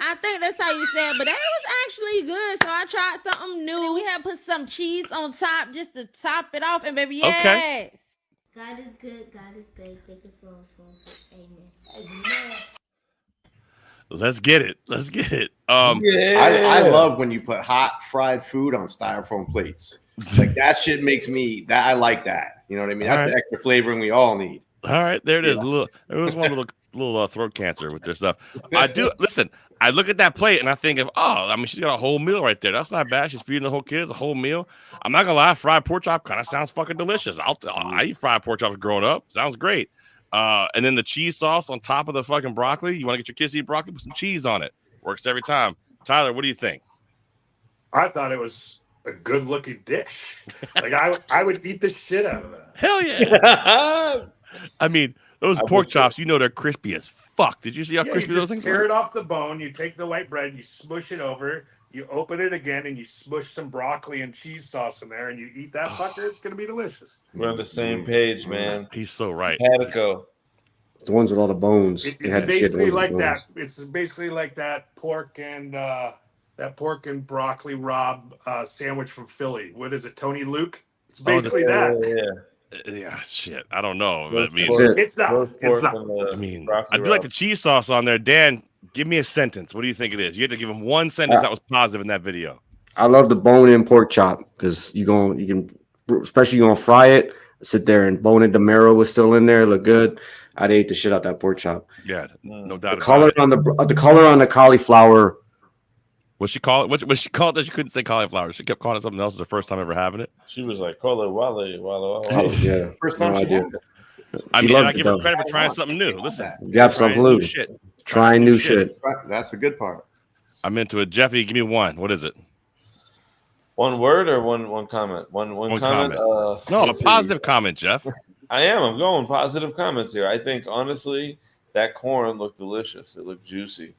I think that's how you say it. But they was actually good. So I tried something new. And we had put some cheese on top just to top it off. And baby, yes. Okay. God is good. God is great. Thank you for amen. Let's get it. Let's get it. I love when you put hot fried food on styrofoam plates. Like that shit makes me that I like that. You know what I mean? That's the extra flavoring we all need. All right, there it is. It was one little throat cancer with their stuff. I do listen. I look at that plate and I think of, I mean, she's got a whole meal right there. That's not bad. She's feeding the whole kids a whole meal. I'm not gonna lie, fried pork chop kind of sounds fucking delicious. I eat fried pork chops growing up. Sounds great. And then the cheese sauce on top of the fucking broccoli. You want to get your kids to eat broccoli? Put some cheese on it. Works every time. Tyler, what do you think? I thought it was a good looking dish. Like I would eat the shit out of that. Hell yeah. I mean, those pork chops, you know they're crispy as fuck. Did you see how crispy those things tear were? it off the bone. You take the white bread, you smush it over, you open it again, and you smush some broccoli and cheese sauce in there, and you eat that fucker. It's gonna be delicious. We're on the same page, man. He's so right. Panico. The ones with all the bones. It's basically like that. It's basically like that pork and broccoli Rob sandwich from Philly. What is it, Tony Luke? It's basically that. Yeah, shit. I don't know. I mean, it's not. It's not. I mean, I do like the cheese sauce on there. Dan, give me a sentence. What do you think it is? You have to give him one sentence that was positive in that video. I love the bone-in pork chop because you can, especially you gonna fry it, sit there and bone it. The marrow was still in there, look good. I'd ate the shit out that pork chop. Yeah, no doubt. The color on the color on the cauliflower. What she call it? What she called it? She couldn't say cauliflower. She kept calling it something else. The first time ever having it. She was like, "Call it Wale." Yeah, first time she did it. I mean, I give her credit for trying something new. Listen, absolutely. Trying new shit. That's the good part. I'm into it. Jeffy, give me one. What is it? One word or one comment? One comment. No, a positive comment, Jeff. I'm going positive comments here. I think honestly, that corn looked delicious. It looked juicy.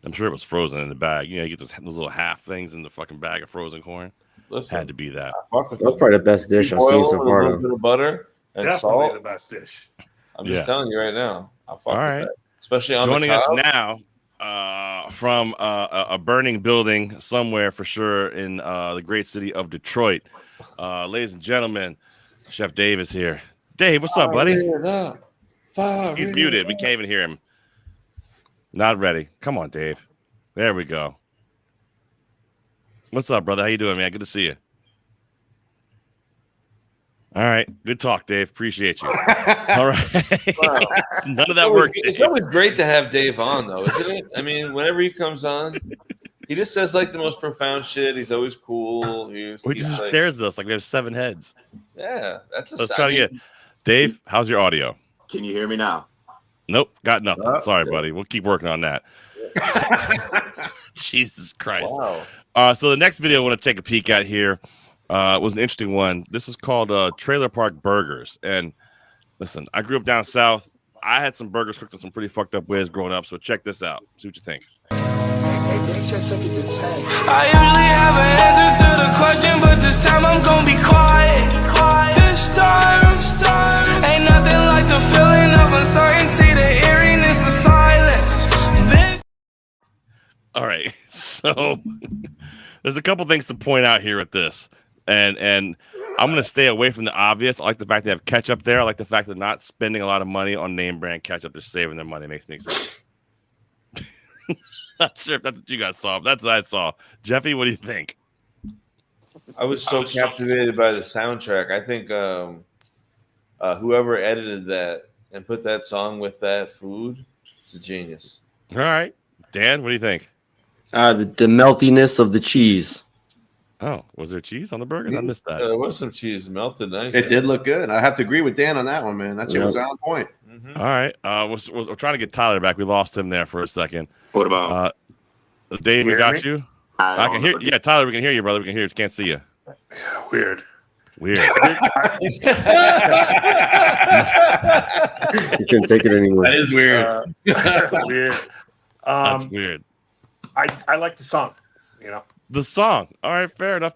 I'm sure it was frozen in the bag. You know, you get those little half things in the fucking bag of frozen corn. Listen, had to be that. That's probably the best dish I've seen so far. A little bit of butter and Definitely salt. the best dish. I'm just telling you right now. I fuck All with right. that. Especially on joining the us cob. now from a burning building somewhere for sure in the great city of Detroit. Ladies and gentlemen, Chef Dave is here. Dave, what's up, buddy? He's muted. We can't even hear him. Not ready. Come on, Dave. There we go. What's up, brother? How you doing, man? Good to see you. All right. Good talk, Dave. Appreciate you. All right. Wow. None of that worked. It's always great to have Dave on, though, isn't it? I mean, whenever he comes on, he just says like the most profound shit. He's always cool. He just stares at us like we have 7 heads. Yeah, that's a Let's try to get Dave. How's your audio? Can you hear me now? Nope, got nothing. Sorry, buddy. We'll keep working on that. Jesus Christ. Wow. So the next video I want to take a peek at here was an interesting one. This is called Trailer Park Burgers. And listen, I grew up down south. I had some burgers cooked in some pretty fucked up ways growing up. So check this out. See what you think. I usually have an answer to the question, but this time I'm gonna be quiet. This time, ain't nothing like the feeling of uncertainty, the eeriness of silence. All right. So there's a couple things to point out here with this. And I'm going to stay away from the obvious. I like the fact they have ketchup there. I like the fact they're not spending a lot of money on name brand ketchup. They're saving their money. It makes me excited. Not sure if that's what you guys saw. That's what I saw. Jeffy, what do you think? I was so captivated by the soundtrack. I think whoever edited that and put that song with that food is a genius. All right. Dan, what do you think? The meltiness of the cheese. Oh, was there cheese on the burgers? I missed that. There was some cheese melted. Nice. It did look good. I have to agree with Dan on that one, man. That shit was on point. All right. We're trying to get Tyler back. We lost him there for a second. What about Dave? We got you. I can hear. Yeah, Tyler, we can hear you, brother. We can hear you. Just can't see you. Yeah, weird. You can't take it anymore. That is weird. Weird. That's weird. I like the song, you know. The song. All right, fair enough.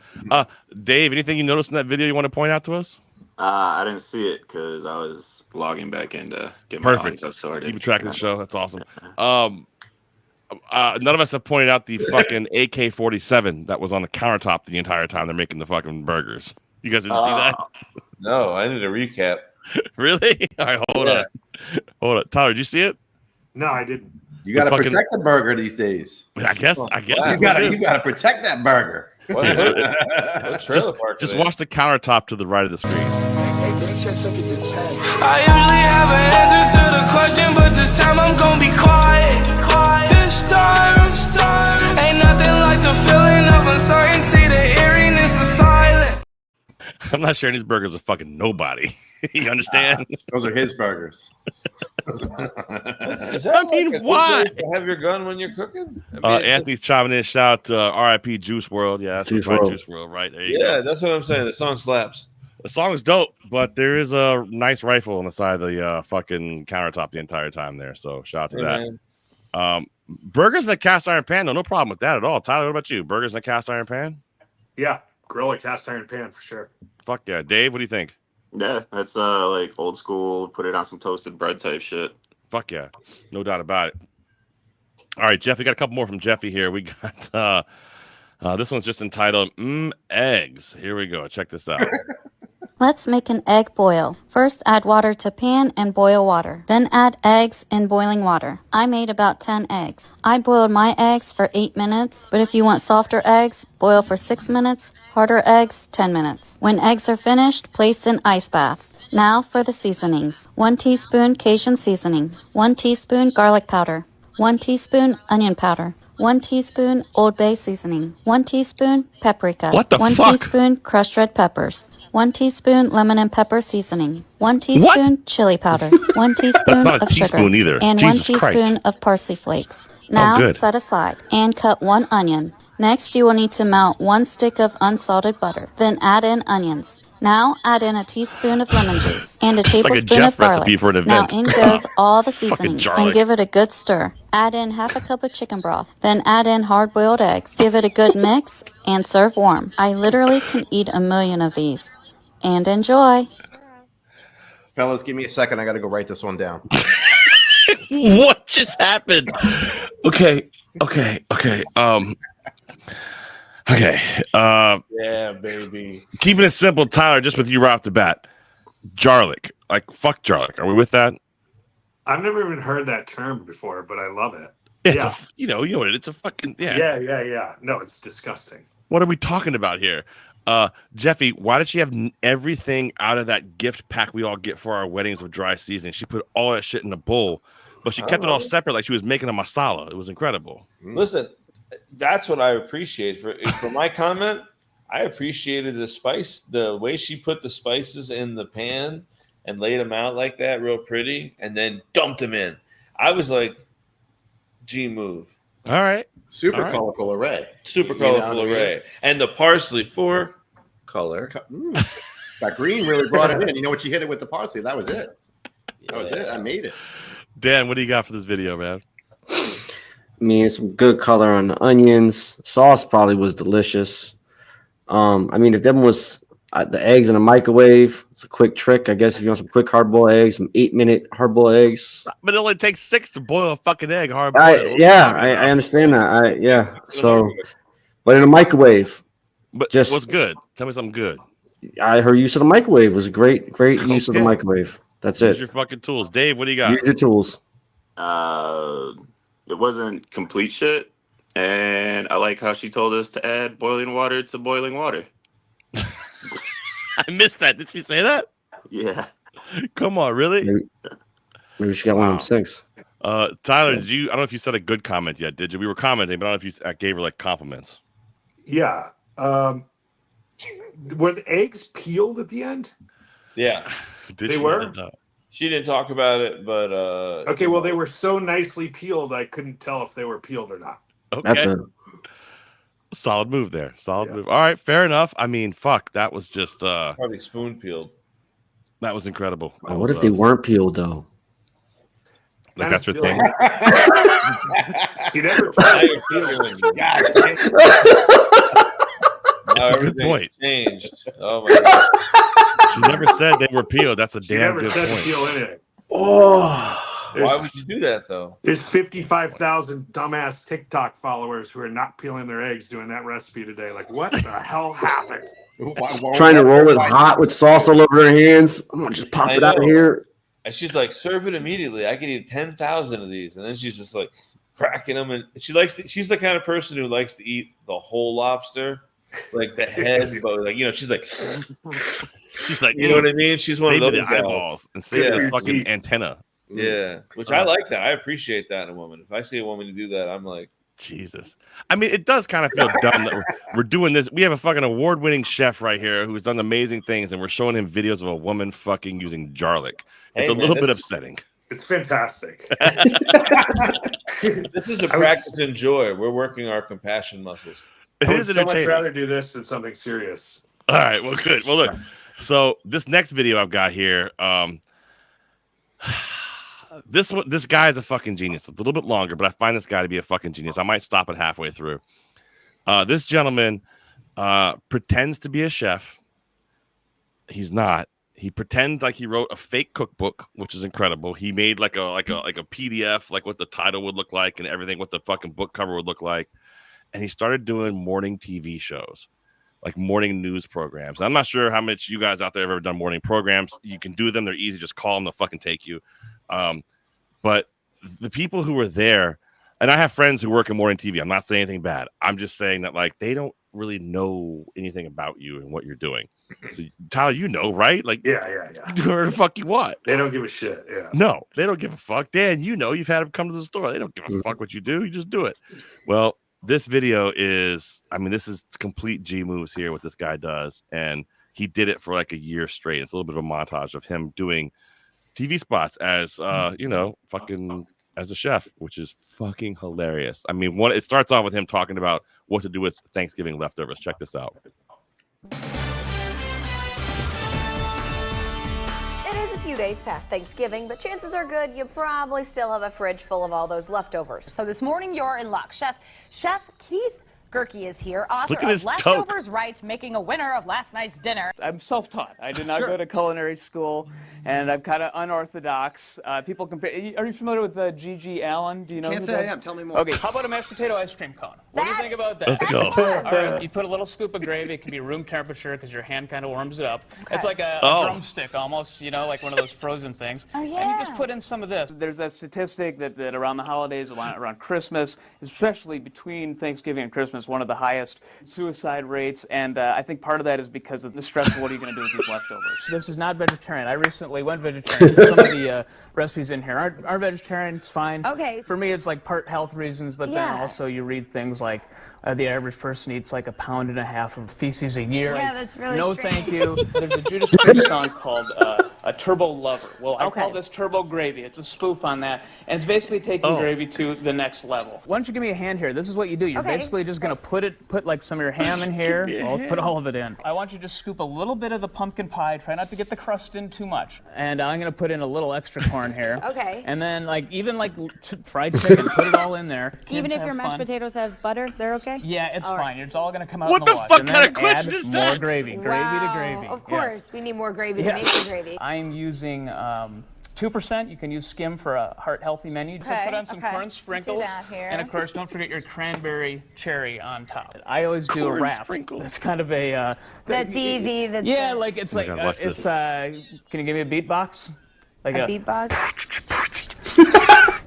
Dave, anything you noticed in that video you want to point out to us? I didn't see it because I was logging back in to get my Perfect. audio sorted. Keep track of the show. That's awesome. I None of us have pointed out the fucking AK-47 that was on the countertop the entire time they're making the fucking burgers. You guys didn't see that? No, I need a recap. Really? All right, hold on. Tyler, did you see it? No, I didn't. You got to protect the burger these days. I guess. You got to protect that burger. Just watch the countertop to the right of the screen. I usually have an answer to the question, but this time I'm gonna be quiet. This time, ain't nothing like the feeling of uncertainty, the eeriness of silence. I'm not sharing these burgers with fucking nobody. You understand? Those are his burgers. Is that why? To have your gun when you're cooking? Anthony's chiming in. Shout out to RIP Juice WRLD. Yeah, that's Juice right, WRLD. Juice WRLD. Right there. You go. That's what I'm saying. The song slaps. The song is dope, but there is a nice rifle on the side of the fucking countertop the entire time there. So shout out to that. Burgers in a cast iron pan, no problem with that at all. Tyler, what about you? Burgers in a cast iron pan? Yeah, grill a cast iron pan for sure. Fuck yeah. Dave, what do you think? Yeah, that's like old school, put it on some toasted bread type shit. Fuck yeah. No doubt about it. All right, Jeff, we got a couple more from Jeffy here. We got this one's just entitled Eggs. Here we go. Check this out. Let's make an egg boil. First, add water to pan and boil water. Then add eggs in boiling water. I made about 10 eggs. I boiled my eggs for 8 minutes, but if you want softer eggs, boil for 6 minutes, harder eggs, 10 minutes. When eggs are finished, place in ice bath. Now for the seasonings. 1 teaspoon Cajun seasoning, 1 teaspoon garlic powder, 1 teaspoon onion powder, 1 teaspoon Old Bay seasoning, 1 teaspoon paprika, What the 1 fuck? teaspoon crushed red peppers, 1 teaspoon lemon and pepper seasoning, 1 teaspoon chili powder, 1 teaspoon not a of teaspoon sugar, either. and Jesus 1 teaspoon Christ. of parsley flakes. Now good. set aside and cut 1 onion. Next, you will need to melt 1 stick of unsalted butter. Then add in onions. Now add in a teaspoon of lemon juice and a It's like a tablespoon Jeff of garlic. recipe for an Now event. in goes all the Fucking seasonings and garlic. give it a good stir. Add in half a cup of chicken broth. Then add in hard-boiled eggs. Give it a good mix and serve warm. I literally can eat 1 million of these. And enjoy. Fellas, give me a second. I got to go write this one down. What just happened? Okay. Yeah, baby. Keeping it simple, Tyler, just with you right off the bat. Jarlic. Like, fuck Jarlic. Are we with that? I've never even heard that term before, but I love it. Yeah. You know what? It's a fucking, Yeah. No, it's disgusting. What are we talking about here? Jeffy, why did she have everything out of that gift pack we all get for our weddings of dry seasoning? She put all that shit in a bowl, but she kept it all separate like she was making a masala. It was incredible. Listen, that's what I appreciate. For my comment, I appreciated the spice, the way she put the spices in the pan and laid them out like that, real pretty, and then dumped them in. I was like, G move. All right. Super colorful array. Super colorful array. And the parsley for color. That green really brought it in. You know what? You hit it with the parsley. That was it. That was it. I made it. Dan, what do you got for this video, man? I mean, some good color on the onions. Sauce probably was delicious. I mean, if them was the eggs in a microwave, it's a quick trick, I guess. If you want some quick hard-boiled eggs, some 8-minute hard-boiled eggs. But it only takes 6 to boil a fucking egg hard I understand that. So, but in a microwave. But just what's good? Tell me something good. I heard use of the microwave was a great use of the microwave. That's Use it. your fucking tools. Dave, what do you got? Use your tools. It wasn't complete shit, and I like how she told us to add boiling water to boiling water. I missed that. Did she say that? Yeah. Come on, really? Maybe she got one of them 6. Tyler, did you? I don't know if you said a good comment yet. Did you? We were commenting, but I don't know if you gave her like compliments. Yeah. Were the eggs peeled at the end? Yeah. They were? She didn't talk about it, but Okay, well, they were so nicely peeled, I couldn't tell if they were peeled or not. Okay. That's it. Solid move there. Solid move. All right, fair enough. I mean, fuck, that was just probably spoon peeled. That was incredible. That What was, if they weren't peeled though? Like that's your thing. You never tried to peel them. That's a good point. Changed. Oh my god. She never said they were peeled. That's a She damn never good said to point. peel anything. Oh, Why would you do that though? There's 55,000 dumbass TikTok followers who are not peeling their eggs doing that recipe today. Like, what the hell happened? Trying to roll it hot with sauce all over their hands. I'm gonna just pop it out of here. And she's like, serve it immediately. I can eat 10,000 of these. And then she's just like cracking them. And she's the kind of person who likes to eat the whole lobster, like the head, but like, she's like, you know what I mean? She's one of those the eyeballs and save the fucking antenna. Yeah, which I like that. I appreciate that in a woman. If I see a woman do that, I'm like, Jesus. I mean, it does kind of feel dumb that we're doing this. We have a fucking award-winning chef right here who's done amazing things, and we're showing him videos of a woman fucking using garlic. It's a little bit upsetting. It's fantastic. This is a practice to enjoy. We're working our compassion muscles. It is so much entertaining. rather do this than something serious. All right, well, good. Well, look. So this next video I've got here, this guy is a fucking genius. It's a little bit longer, but I find this guy to be a fucking genius. I might stop it halfway through. This gentleman pretends to be a chef. He's not. He pretends like he wrote a fake cookbook, which is incredible. He made like a PDF, like what the title would look like and everything, what the fucking book cover would look like. And he started doing morning TV shows, like morning news programs. I'm not sure how much you guys out there have ever done morning programs. You can do them. They're easy. Just call them. They'll fucking take you. But the people who were there, and I have friends who work in morning TV. I'm not saying anything bad. I'm just saying that like they don't really know anything about you and what you're doing. So Tyler, right? Like, yeah. Do whatever the fuck you want. They don't give a shit. Yeah. No, they don't give a fuck. Dan, you've had them come to the store. They don't give a fuck what you do. You just do it. Well, this video is, this is complete G moves here, what this guy does. And he did it for like a year straight. It's a little bit of a montage of him doing TV spots as, fucking as a chef, which is fucking hilarious. It starts off with him talking about what to do with Thanksgiving leftovers. Check this out. It is a few days past Thanksgiving, but chances are good you probably still have a fridge full of all those leftovers. So this morning you're in luck. Chef Keith Gerke is here, author at of his Leftovers Right, making a winner of last night's dinner. I'm self-taught. I did not go to culinary school, and I'm kind of unorthodox. People compare. Are you familiar with G.G. Allen? Do you know? Can't say I am. Tell me more. Okay. How about a mashed potato ice cream cone? What do you think about that? Let's go. All right. You put a little scoop of gravy. It can be room temperature because your hand kind of warms it up. Okay. It's like a drumstick almost. Like one of those frozen things. Oh yeah. And you just put in some of this. There's that statistic that around the holidays, around Christmas, especially between Thanksgiving and Christmas, one of the highest suicide rates, and I think part of that is because of the stress of what are you going to do with these leftovers. This is not vegetarian. I recently went vegetarian, so some of the recipes in here aren't vegetarian. It's fine. Okay. For me, it's like part health reasons, but then also you read things like the average person eats like 1.5 pounds of feces a year. Yeah, that's really No, strange. thank you. There's a Judas Priest song called a Turbo Lover. Well, I call this Turbo Gravy. It's a spoof on that, and it's basically taking gravy to the next level. Why don't you give me a hand here? This is what you do. You're basically just going to put like some of your ham in here. I'll put all of it in. I want you to just scoop a little bit of the pumpkin pie. Try not to get the crust in too much. And I'm going to put in a little extra corn here. Okay. And then even fried chicken, put it all in there. Even Kids if your have mashed fun. potatoes have butter, they're okay? Yeah, it's All fine. right. It's all going to come out What in the the wash. fuck And kind then of question add is more that? gravy. Gravy to gravy. Of course, we need more gravy to make the gravy. I'm using 2%. You can use skim for a heart-healthy menu. So put on some corn sprinkles. Let's do that here. And, of course, don't forget your cranberry cherry on top. I always do a Corn wrap. sprinkles. It's kind of a... That's easy. That's it's Oh my like... God, watch it's Can you give me a beatbox? Like a beatbox?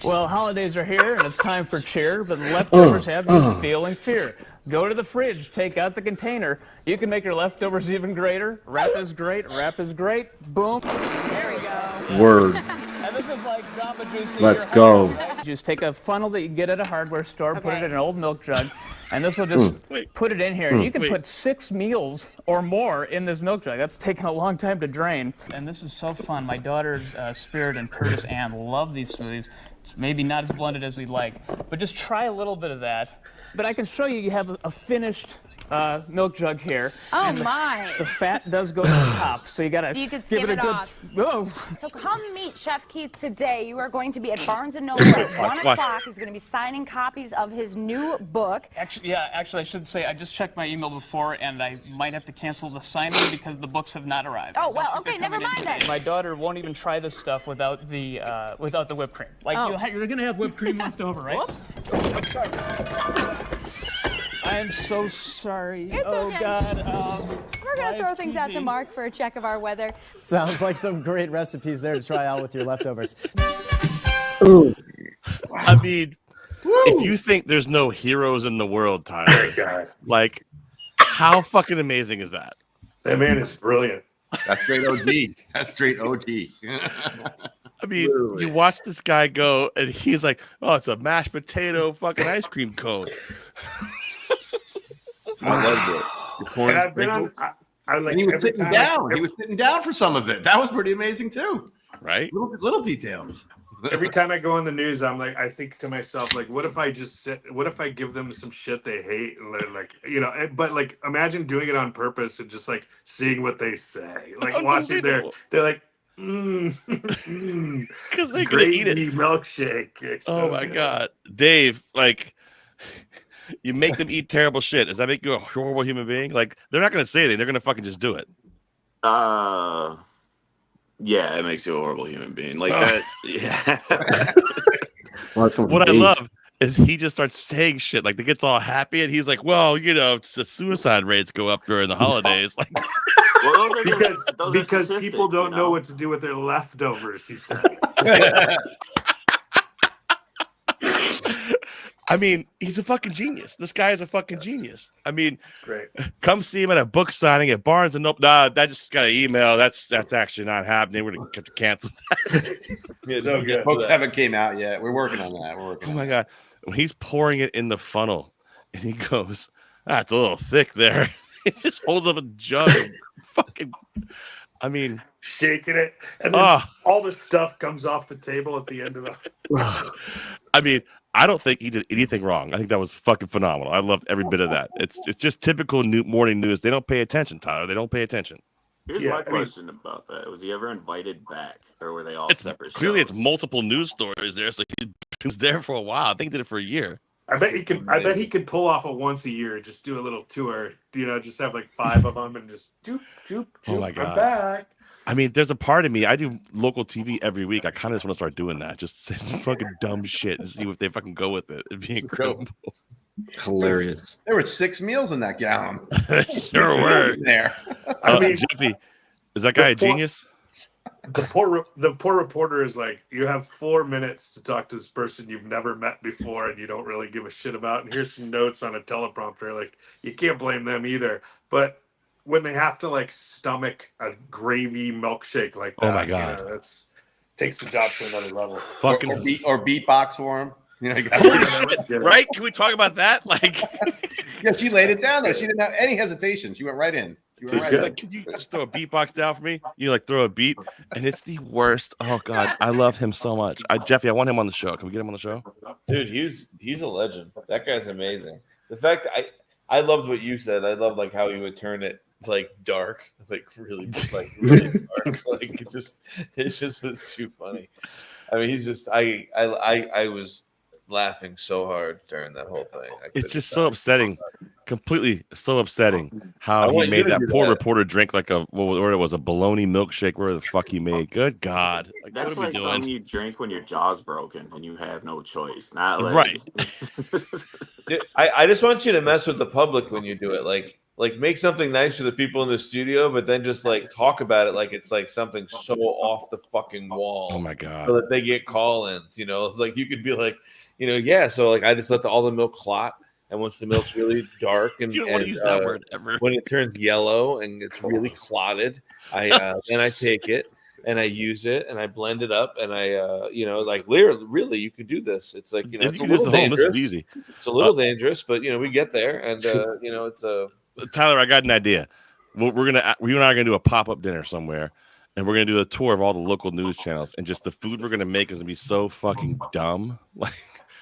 Well, holidays are here, and it's time for cheer, but the leftovers have you feeling fear. Go to the fridge, take out the container. You can make your leftovers even greater. Wrap is great. Wrap is great. Boom. There we go. Word. And this is like Jamba Juice. Let's go. Just take a funnel that you get at a hardware store, put it in an old milk jug, and this will just put it in here. And you can put 6 meals or more in this milk jug. That's taken a long time to drain. And this is so fun. My daughters, Spirit and Curtis Ann, love these smoothies. It's maybe not as blended as we'd like, but just try a little bit of that. But I can show you have a finished milk jug here. Oh and my! The fat does go to the top, so you gotta So you could give skim it a it good. off. Whoa! So come meet Chef Keith today. You are going to be at Barnes & Noble at 1 o'clock. He's going to be signing copies of his new book. Actually, I should say I just checked my email before, and I might have to cancel the signing because the books have not arrived. Oh well, okay, never mind then. My daughter won't even try this stuff without the whipped cream. Like you're gonna have whipped cream left over, right? Whoops. Sorry. I am so sorry. It's okay. God. We're gonna throw things out to Mark for a check of our weather. Sounds like some great recipes there to try out with your leftovers. Ooh. I mean, if you think there's no heroes in the world, Tyler, like, how fucking amazing is that? That man is brilliant. That's straight OG. That's straight OG. I mean, you watch this guy go, and he's like, "Oh, it's a mashed potato fucking ice cream cone." I loved it. And I've been on. And he was sitting down. He was sitting down for some of it. That was pretty amazing too. Right? Little details. Every time I go on the news, I'm like, I think to myself, like, what if I just sit? What if I give them some shit they hate, and like, but like, imagine doing it on purpose and just like seeing what they say, like watching they're like, because they could gravy eat it. Milkshake. It's Oh so my good. God, Dave! Like, you make them eat terrible shit. Does that make you a horrible human being? Like, they're not gonna say anything. They're gonna fucking just do it. Yeah, it makes you a horrible human being. Like that. Yeah. What I love is he just starts saying shit. Like, they gets all happy, and he's like, "Well, the suicide rates go up during the holidays." Like, because people don't know what to do with their leftovers. He said. I mean, he's a fucking genius. This guy is a fucking genius. I mean, That's great. Come see him at a book signing at Barnes and Noble. Nah, that just got an email. That's actually not happening. We're gonna have to cancel that. Yeah, so good. Books haven't came out yet. We're working on that. Oh my God, when he's pouring it in the funnel, and he goes, "That's a little thick there." He just holds up a jug. Fucking, I mean, shaking it, and then all the stuff comes off the table at the end of the. I mean, I don't think he did anything wrong. I think that was fucking phenomenal. I loved every bit of that. It's just typical morning news. They don't pay attention, Tyler. They don't pay attention. Here's my question about that: was he ever invited back, or were they all separate? Clearly, shows? it's multiple news stories there, so he was there for a while. I think he did it for a year. I bet he could pull off a once a year, just do a little tour. Just have like 5 of them and just doop. Oh my God. I'm back. I mean, there's a part of me. I do local TV every week. I kind of just want to start doing that. Just say some fucking dumb shit and see if they fucking go with it. It'd be incredible. Hilarious. There were 6 meals in that gallon. Sure were. There. I mean, Jeffy, is that guy a genius? The poor reporter is like, you have 4 minutes to talk to this person you've never met before and you don't really give a shit about. And here's some notes on a teleprompter. Like, you can't blame them either. But when they have to like stomach a gravy milkshake like that, Oh my God, that's takes the job to another level. Fucking or beatbox for him. Right? Can we talk about that? Like, yeah, she laid it down there. She didn't have any hesitation. She went right in. Like, could you just throw a beatbox down for me? You like throw a beat, and it's the worst. Oh God, I love him so much. Jeffy, I want him on the show. Can we get him on the show? Dude, he's a legend. That guy's amazing. The fact that I loved what you said. I love like how he would turn it like dark, like really dark. Like it just was too funny. I mean, he's just I was laughing so hard during that whole thing. It's just so upsetting, completely so upsetting how he made that poor reporter drink like a what it was, a bologna milkshake. Where the fuck he made? Good God, like, That's what are we like doing? something you drink when your jaw's broken and you have no choice. Not like Right. I just want you to mess with the public when you do it. Like make something nice for the people in the studio, but then just like talk about it like it's like something so off the fucking wall. Oh my God. So that they get call-ins, like you could be like, yeah. So like I just let all the milk clot, and once the milk's really dark and you don't want to use that word ever. When it turns yellow and it's really clotted, then I take it and I use it and I blend it up and I like really you could do this. It's like it's a little dangerous. This is easy. It's a little dangerous, but we get there and it's a. Tyler, I got an idea. You and I are gonna do a pop-up dinner somewhere, and we're gonna do a tour of all the local news channels, and just the food we're gonna make is gonna be so fucking dumb. Like,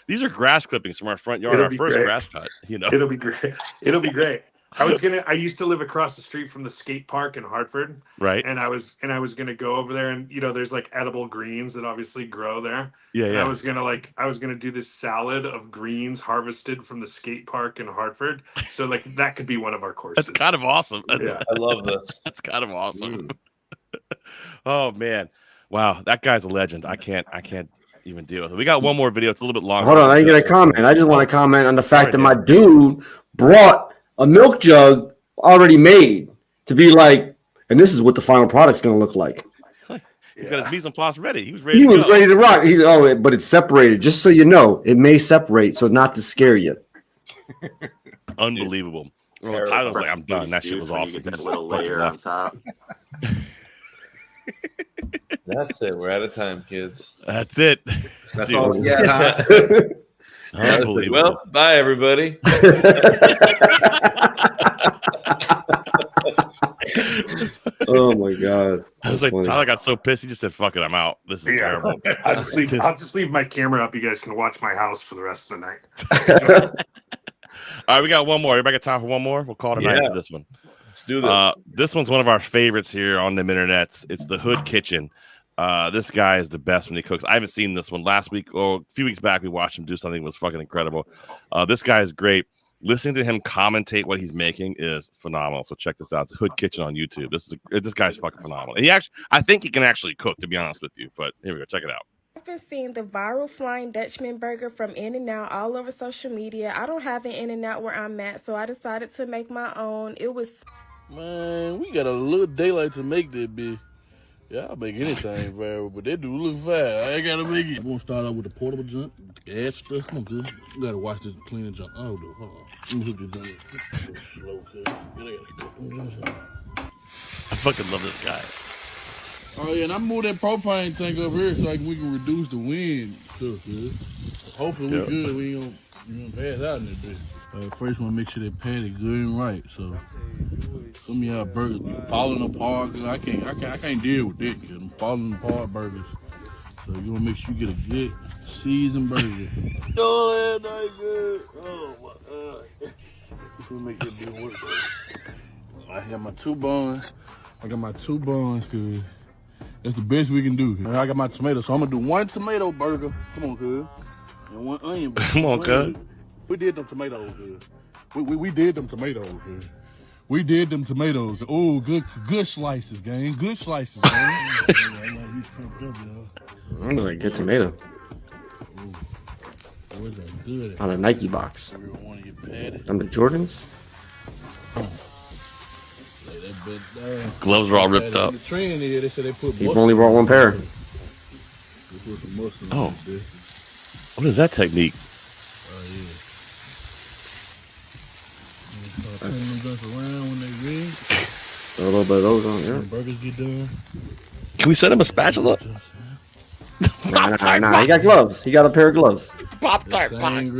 these are grass clippings from our front yard, our first grass cut. It'll be great. It'll be great. I used to live across the street from the skate park in Hartford. Right. And I was gonna go over there, and there's like edible greens that obviously grow there. Yeah, and yeah. I was gonna do this salad of greens harvested from the skate park in Hartford. So like that could be one of our courses. That's kind of awesome. Yeah. I love this. That's kind of awesome. Oh man. Wow, that guy's a legend. I can't even deal with it. We got one more video. It's a little bit longer. Hold on, I didn't get a comment. I just want to comment on the fact that my dude brought a milk jug already made to be like, and this is what the final product's going to look like. He's got his mise en place ready. He was ready. He was ready to rock. But it's separated. Just so you know, it may separate, so not to scare you. Unbelievable. Well, Tyler's like, I'm done. That shit was awesome. That little layer on top. That's it. We're out of time, kids. That's it. That's Dude. all we got. Unbelievable. Well, bye, everybody. Oh my god! I was like, Tyler got so pissed. He just said, "Fuck it, I'm out. This is terrible." I'll just leave my camera up. You guys can watch my house for the rest of the night. All right, we got one more. Everybody got time for one more? We'll call it a night for this one. Let's do this. This one's one of our favorites here on the internets. It's the Hood Kitchen. This guy is the best when he cooks. I haven't seen this one. Last week or a few weeks back, we watched him do something that was fucking incredible. This guy is great. Listening to him commentate what he's making is phenomenal. So check this out. It's Hood Kitchen on YouTube. This guy's fucking phenomenal. And I think he can actually cook, to be honest with you. But here we go. Check it out. I've been seeing the viral Flying Dutchman burger from In-N-Out all over social media. I don't have an In-N-Out where I'm at, so I decided to make my own. It was... Man, we got a little daylight to make that bitch. Yeah, I'll make anything viral, but they do look fast. I ain't gotta make it. I'm gonna start out with the portable junk, the gas stuff. Come on, good. You gotta watch this clean junk. Oh, dude, hold on. Let me hook this junk. Slow, cuz. I fucking love this guy. Oh, yeah, and I moved that propane tank up here so we can reduce the wind stuff, cuz. Hopefully we good. We ain't gonna pass out in that bitch. First, want to make sure they patty good and right. So, some of y'all burgers be falling apart. Cause I can't deal with that. Cause I'm falling apart burgers. So you want to make sure you get a good seasoned burger. Oh, that night good. Oh my god. This will make that bitch work. I got my two buns. Cause that's the best we can do. I got my tomato, so I'm gonna do one tomato burger. Come on, cuz. And one onion burger. Come on, cuz. We did them tomatoes, good. We did them tomatoes, good. We did them tomatoes. Oh, good slices, gang. Good slices, gang. I'm gonna get tomato on a Nike box. On the Jordans. Gloves are all ripped up. You've only brought one pair. Oh, what is that technique? Turn them guns around when they red. A little bit of those on there. Burgers get done. Can we send him a spatula? Nah. He got gloves. He got a pair of gloves. Pop-Tart box. I ain't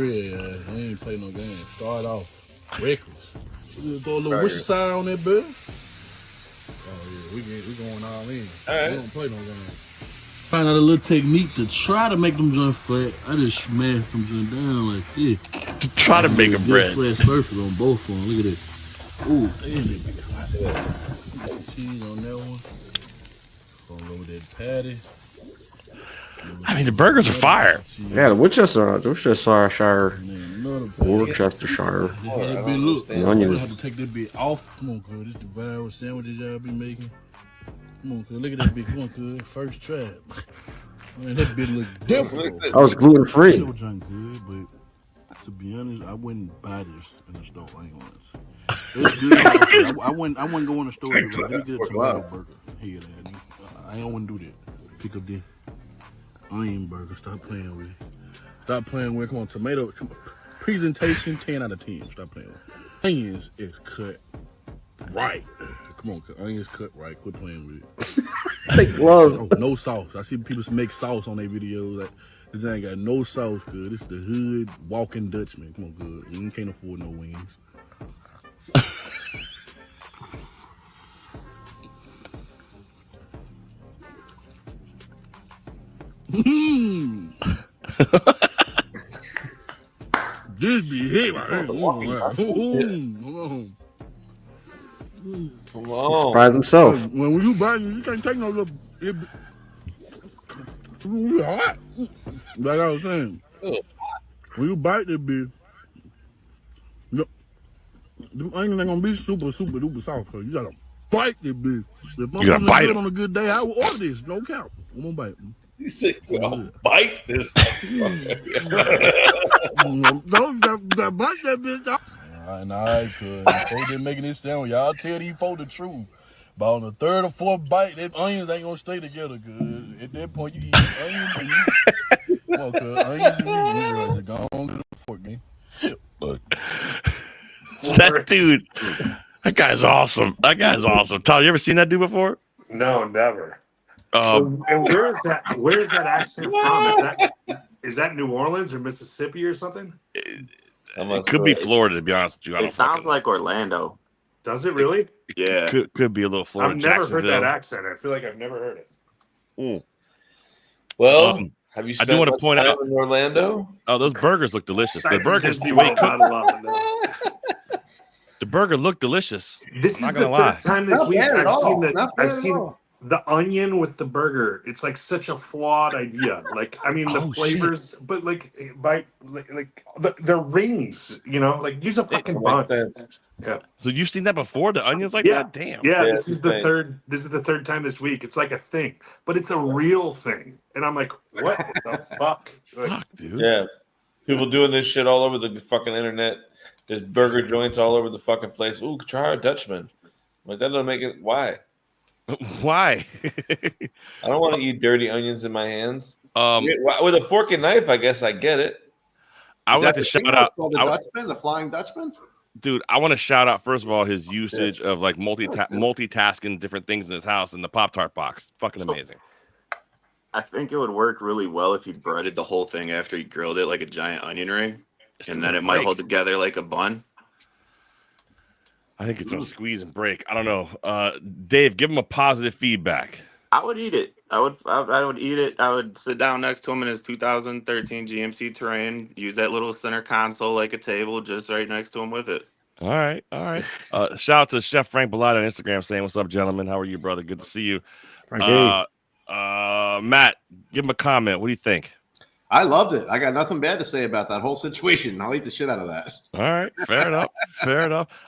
play no game. Start off reckless. Throw a little Worcestershire on that bill. Oh yeah, we going all in. All right. We don't play no game. Find out a little technique to try to make them jump flat. I just smashed them jump down like this. To try to make them bread. Flat surface on both of them. Look at this. Ooh, damn it. Cheese on that one. Going over that patty. I mean, the burgers are fire. Yeah, the Worcestershire. Look, the onions. I have to take that bit off. Come on, cuz. This the viral sandwiches y'all be making. Come on, cuz. Look at that bit. Come on, cuz. First try. Man, that bit look different. I was gluten free. It was good, but to be honest, I wouldn't buy this in the store. I ain't gonna. It's good. I wouldn't go in the store and be like, let me get a tomato burger. Here, I don't want to do that. Pick up this onion burger. Stop playing with it. Stop playing with it. Come on, tomato. Presentation, 10 out of 10. Stop playing with it. Onions is cut right. Come on, onions cut right. Quit playing with it. They gloves. Oh, no sauce. I see people make sauce on their videos. Like, this ain't got no sauce, good. This the hood walking Dutchman. Come on, good. You can't afford no wings. Just be hit right here. Come on. Surprise himself. When you bite, you can't take no little. It's hot. Like I was saying, when you bite that bitch, them onions ain't gonna be super duper soft. So you gotta bite that bitch. If I'm feeling good on a good day, I will order this. No count. I'm gonna bite. You said, bite this. Don't bite that bitch. All right, cuz. Folks been making this sound. Y'all tell these folks the truth. But on the third or fourth bite, them onions ain't gonna stay together, cuz. At that point, you eat onions and meat. Come on, cuz. Onions and meat. You go on to the fork, man. That dude, that guy's awesome. Tyler, you ever seen that dude before? No, never. And where is that accent from? Is that New Orleans or Mississippi or something? It could be Florida, to be honest with you. It sounds like Orlando. Does it really? Yeah. Could be a little Florida. I've never heard that accent. I feel like I've never heard it. Well, have you I do want to point out in Orlando? Oh, those burgers look delicious. The burgers, the burger looked delicious. This is not the gonna lie. third time this week I've seen the onion with the burger. It's like such a flawed idea. Like, I mean, the flavors, but like the rings, you know, like use a fucking bun. Yeah. So you've seen that before? The onions like that? Damn. Yeah, this is the third. This is the third time this week. It's like a thing, but it's a real thing. And I'm like, what the fuck? Fuck, dude. Yeah. People doing this shit all over the fucking internet. There's burger joints all over the fucking place. Ooh, try our Dutchman. Like, that doesn't make it. Why? Why? I don't want to eat dirty onions in my hands. With a fork and knife, I guess I get it. I would like to shout out the Flying Dutchman. Dude, I want to shout out first of all his usage of like multitasking different things in his house in the Pop-Tart box. Fucking amazing. I think it would work really well if you breaded the whole thing after you grilled it like a giant onion ring, and then it might hold together like a bun. I think it's gonna squeeze and break. I don't know. Dave, give him a positive feedback. I would eat it. I would eat it. I would sit down next to him in his 2013 GMC Terrain, use that little center console like a table, just right next to him with it. All right. Shout out to Chef Frank Bellotti on Instagram saying, "What's up, gentlemen? How are you, brother? Good to see you." Matt, give him a comment. What do you think? I loved it. I got nothing bad to say about that whole situation. I'll eat the shit out of that. All right, fair enough.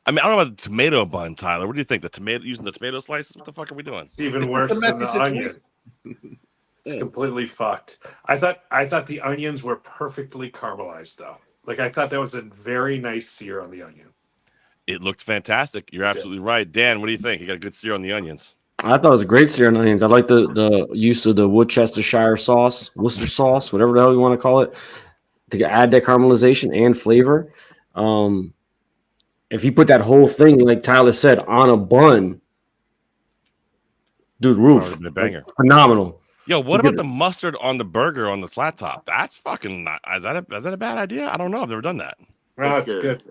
I mean, I don't know about the tomato bun, Tyler. What do you think? Using the tomato slices? What the fuck are we doing? It's even worse than the onion. It's completely fucked. I thought the onions were perfectly caramelized, though. Like, I thought that was a very nice sear on the onion. It looked fantastic. You're absolutely right. Dan, what do you think? You got a good sear on the onions. I thought it was a great sear on onions. I like the use of the Worcestershire sauce, Worcester sauce, whatever the hell you want to call it, to add that caramelization and flavor. If you put that whole thing, like Tyler said, on a bun, dude, roof, been a banger. Phenomenal. Yo, what about the mustard on the burger on the flat top? That's fucking not. Is that a bad idea? I don't know. I've never done that. No, it's good.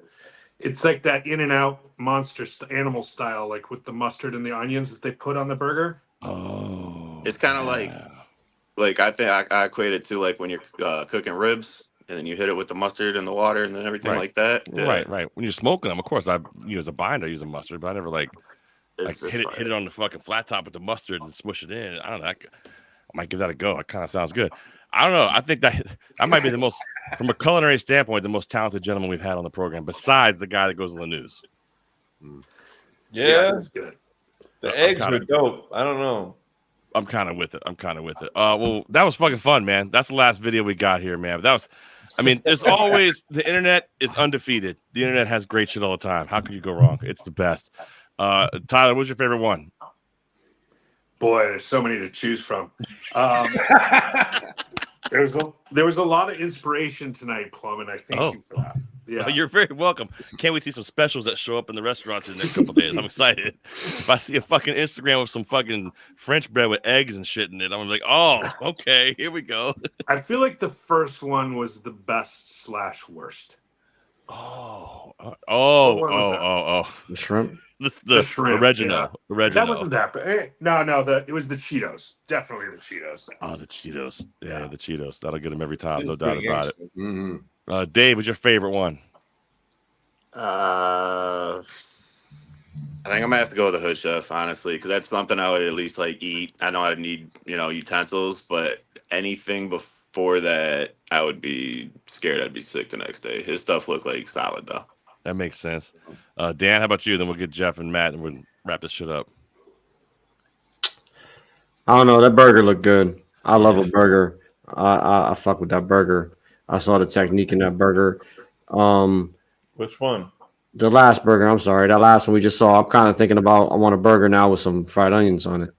It's like that In-N-Out monster animal style, like with the mustard and the onions that they put on the burger. Oh, it's kind of like I think I equate it to like when you're cooking ribs and then you hit it with the mustard and the water and then everything like that. Yeah. Right. When you're smoking them, of course, I use a binder, I use a mustard, but I never hit it on the fucking flat top with the mustard and smush it in. I don't know. I might give that a go. It kind of sounds good. I don't know. I think that might be the most, from a culinary standpoint, the most talented gentleman we've had on the program, besides the guy that goes on the news. Yeah, that's good. The eggs were dope. I don't know. I'm kind of with it. Well, that was fucking fun, man. That's the last video we got here, man. There's always, the internet is undefeated. The internet has great shit all the time. How could you go wrong? It's the best. Tyler, what's your favorite one? Boy, there's so many to choose from. There was a lot of inspiration tonight, Plum, and I thank you for that. Yeah, you're very welcome. Can't wait to see some specials that show up in the restaurants in the next couple of days. I'm excited. If I see a fucking Instagram with some fucking French bread with eggs and shit in it, I'm like, oh, okay, here we go. I feel like the first one was the best / worst. Oh. The shrimp. The shrimp, oregano. That wasn't that bad. No, it was the Cheetos. Definitely the Cheetos. Oh, the Cheetos. Yeah, the Cheetos. That'll get them every time, no doubt about it. Mm-hmm. Dave, what's your favorite one? I I think I'm gonna have to go with the hood chef, honestly, because that's something I would at least like eat. I know I'd need, utensils, but anything before that, I would be scared I'd be sick the next day. His stuff looked like solid though. That makes sense. Dan, how about you? Then we'll get Jeff and Matt and we'll wrap this shit up. I don't know. That burger looked good. I love a burger. I fuck with that burger. I saw the technique in that burger. Which one? The last burger. I'm sorry. That last one we just saw. I'm kind of thinking about I want a burger now with some fried onions on it.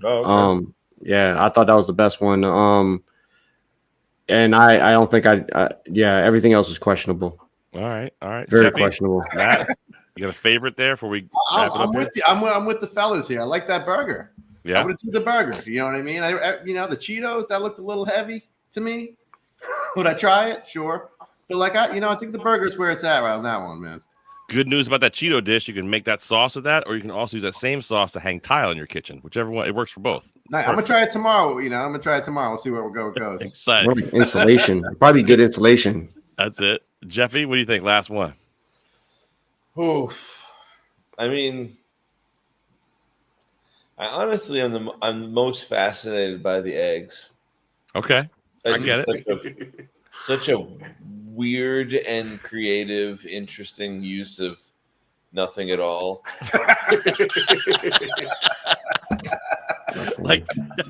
Oh, okay. Yeah, I thought that was the best one. And I don't think everything else is questionable. All right. Very Jeffy, questionable. Matt, you got a favorite there before we wrap it up? I'm with the fellas here. I like that burger. Yeah. I would do the burger. You know what I mean? The Cheetos, that looked a little heavy to me. Would I try it? Sure. But I think the burger's where it's at right on that one, man. Good news about that Cheeto dish. You can make that sauce with that, or you can also use that same sauce to hang tile in your kitchen. Whichever one, it works for both. I'm going to try it tomorrow. We'll see where it goes. Excited. Insulation. Probably good insulation. That's it. Jeffy, what do you think? Last one. I mean, I'm most fascinated by the eggs. Okay. I get it. Such a weird and creative, interesting use of nothing at all.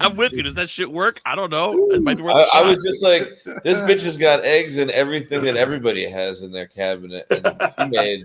I'm with you. Does that shit work? I don't know. It might be worth a I shot. was just like, this bitch has got eggs and everything that everybody has in their cabinet, and she made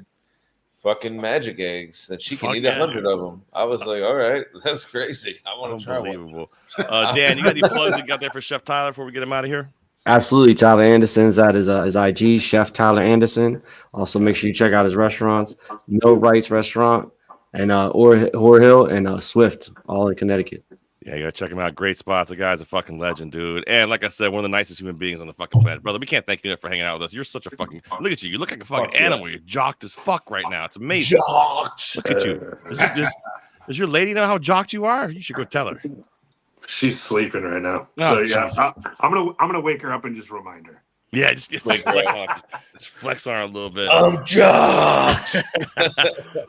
fucking magic eggs that she can eat 100 of them. I was like, all right, that's crazy. I want to try one. Unbelievable. Dan, you got any plugs you got there for Chef Tyler before we get him out of here? Absolutely. Tyler Anderson's at his IG, Chef Tyler Anderson. Also, make sure you check out his restaurants, No Rights Restaurant, and Or Hill and Swift, all in Connecticut. Yeah, you gotta check him out. Great spots. The guy's a fucking legend, dude. And like I said, one of the nicest human beings on the fucking planet. Brother, we can't thank you enough for hanging out with us. You're such a fucking look at you. You look like a fucking animal. You're jocked as fuck right now. It's amazing. Jocked. Look at you. Does your lady know how jocked you are? You should go tell her. She's sleeping right now. Oh, I'm gonna wake her up and just remind her. Yeah, just flex on her a little bit. I'm jocked.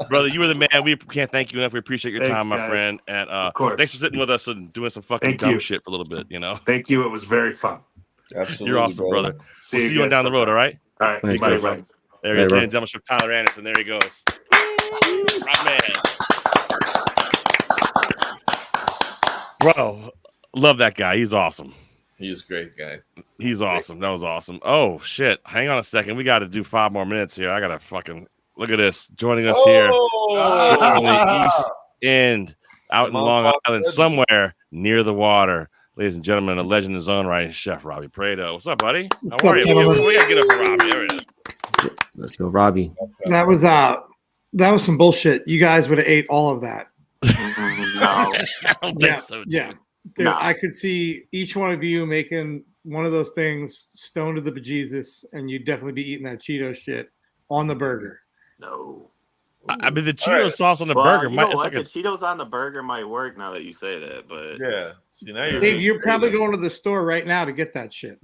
Brother, you were the man. We can't thank you enough. We appreciate your time, my guys. friend. And Of course. thanks for sitting with us and doing some fucking dumb shit for a little bit, Thank you. It was very fun. Absolutely. You're awesome, brother. We'll see you guys down the road, all right? All right. Thanks, Bye. bro. There he is, ladies and gentlemen, Chef Tyler Anderson. There he goes. My man. Bro, love that guy. He's awesome. He's a great guy. He's awesome. That was awesome. Oh, shit. Hang on a second. We got to do 5 more minutes here. I got to fucking look at this. Joining us here from the East End, out in Long Island, somewhere near the water. Ladies and gentlemen, a legend in his own right, Chef Robbie Prado. What's up, buddy? How are you? We got to get up for Robbie. There it is. Let's go, Robbie. That was some bullshit. You guys would have ate all of that. No. I don't think so, dude. Yeah. Dude, I could see each one of you making one of those things stoned to the bejesus, and you'd definitely be eating that Cheeto shit on the burger. No. I mean, the Cheeto sauce on the burger might. It's like the Cheetos on the burger might work now that you say that, but yeah. See, now Dave, you're probably going to the store right now to get that shit.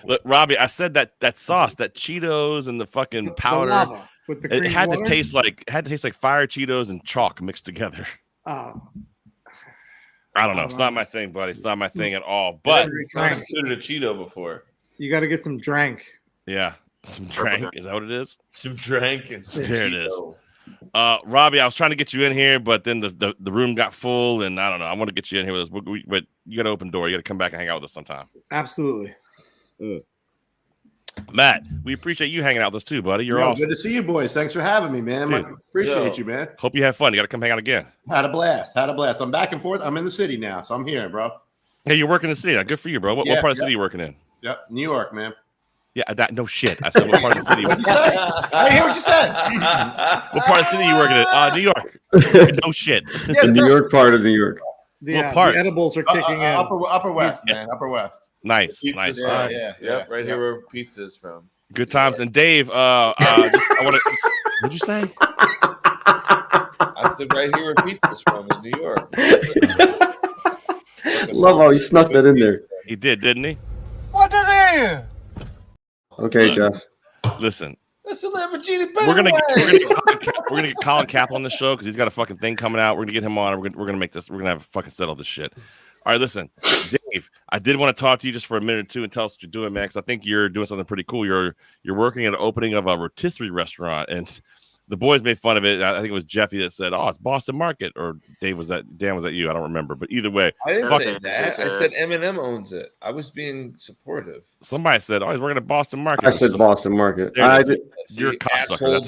Look, Robbie, I said that sauce, that Cheetos and the fucking powder, the lava with the cream it had water? to taste like fire Cheetos and chalk mixed together. Oh. I don't know. It's not my thing, buddy. It's not my thing at all. But I've considered a Cheeto before. You got to get some drank. Yeah, some drank. Is that what it is? Some drank and some There Cheeto. it is. Robbie, I was trying to get you in here, but then the room got full, and I don't know. I want to get you in here with us, but you got to open door. You got to come back and hang out with us sometime. Absolutely. Matt, we appreciate you hanging out with us too, buddy. You're awesome. Good to see you, boys. Thanks for having me, man. Dude. Appreciate you, man. Hope you have fun. You got to come hang out again. Had a blast. I'm back and forth. I'm in the city now, so I'm here, bro. Hey, you're working in the city. Good for you, bro. What part of the city are you working in? Yep, New York, man. Yeah, no shit. I said, what part of the city? What'd you say? I didn't hear what you said. What part of the city are you working in? New York. No shit. The New York part of New York. What part? The edibles are kicking in. Upper West, man. Upper West. Nice. Pizzas, Nice. Yeah. Right here where pizza is from. Good times. And Dave, I want to. What'd you say? I said right here where pizza is from in New York. Love how he snuck that in there. He did, didn't he? What is it? Okay, Jeff. Listen, It's a Lamborghini. We're gonna get Colin Cap on the show because he's got a fucking thing coming out. We're gonna get him on. We're gonna make this. We're gonna have fucking settle this shit. All right, listen, Dave. I did want to talk to you just for a minute or two and tell us what you're doing, man. Because I think you're doing something pretty cool. You're working at an opening of a rotisserie restaurant, and the boys made fun of it. I think it was Jeffy that said, "Oh, it's Boston Market," or Dan was that you? I don't remember. But either way, I didn't say that. I said Eminem owns it. I was being supportive. Somebody said, "Oh, he's working at Boston Market." I said Boston Market. You're a cocksucker.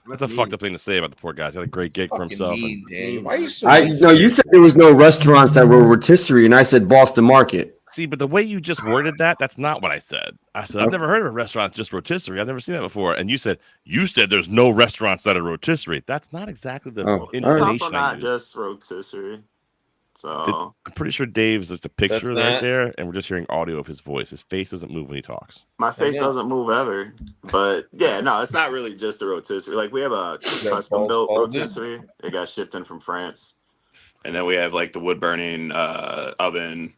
That's a fucked up thing to say about the poor guy. He's got a great gig for himself. Why are you so No, you said there was no restaurants that were rotisserie, and I said Boston Market. See, but the way you just worded that's not what I said. I said, I've never heard of a restaurant just rotisserie. I've never seen that before. And you said there's no restaurants that are rotisserie. That's not exactly the It's also not just rotisserie. So I'm pretty sure Dave's just a picture That's right there, and we're just hearing audio of his voice. His face doesn't move when he talks. my face doesn't move ever. But yeah, no, it's not really just a rotisserie. Like we have a custom built rotisserie. It got shipped in from France. And then we have like the wood burning oven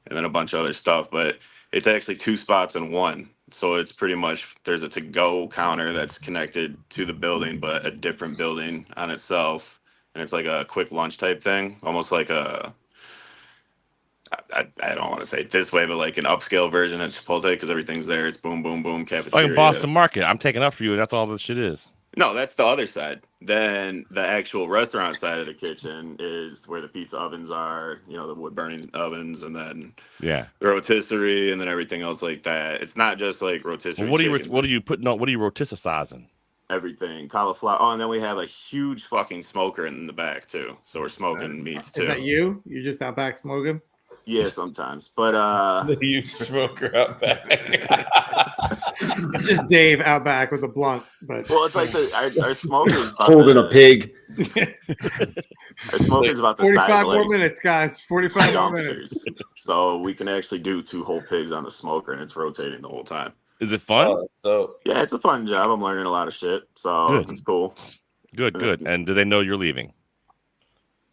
and then a bunch of other stuff. But it's actually 2 spots in one. So it's pretty much there's a to-go counter that's connected to the building, but a different building on itself. And it's like a quick lunch type thing, almost like I don't want to say it this way, but like an upscale version of Chipotle because everything's there. It's boom, boom, boom, cafeteria. Like Boston Market. I'm taking up for you, and that's all this shit is. No, that's the other side. Then the actual restaurant side of the kitchen is where the pizza ovens are, the wood burning ovens, and then the rotisserie, and then everything else like that. It's not just like rotisserie. Well, what are you putting on? What are you rotisserizing? Everything, cauliflower. Oh, and then we have a huge fucking smoker in the back too. So we're smoking meats too. Is that you? You're just out back smoking? Yeah, sometimes. But the huge smoker out back. It's just Dave out back with a blunt. But well, it's like our smoker's holding a pig. Our smoker's about the 45 size of more like minutes, guys. 45 more minutes. dumpsters. So we can actually do 2 whole pigs on the smoker, and it's rotating the whole time. Is it fun? Yeah, it's a fun job. I'm learning a lot of shit, so it's cool. Good. And do they know you're leaving?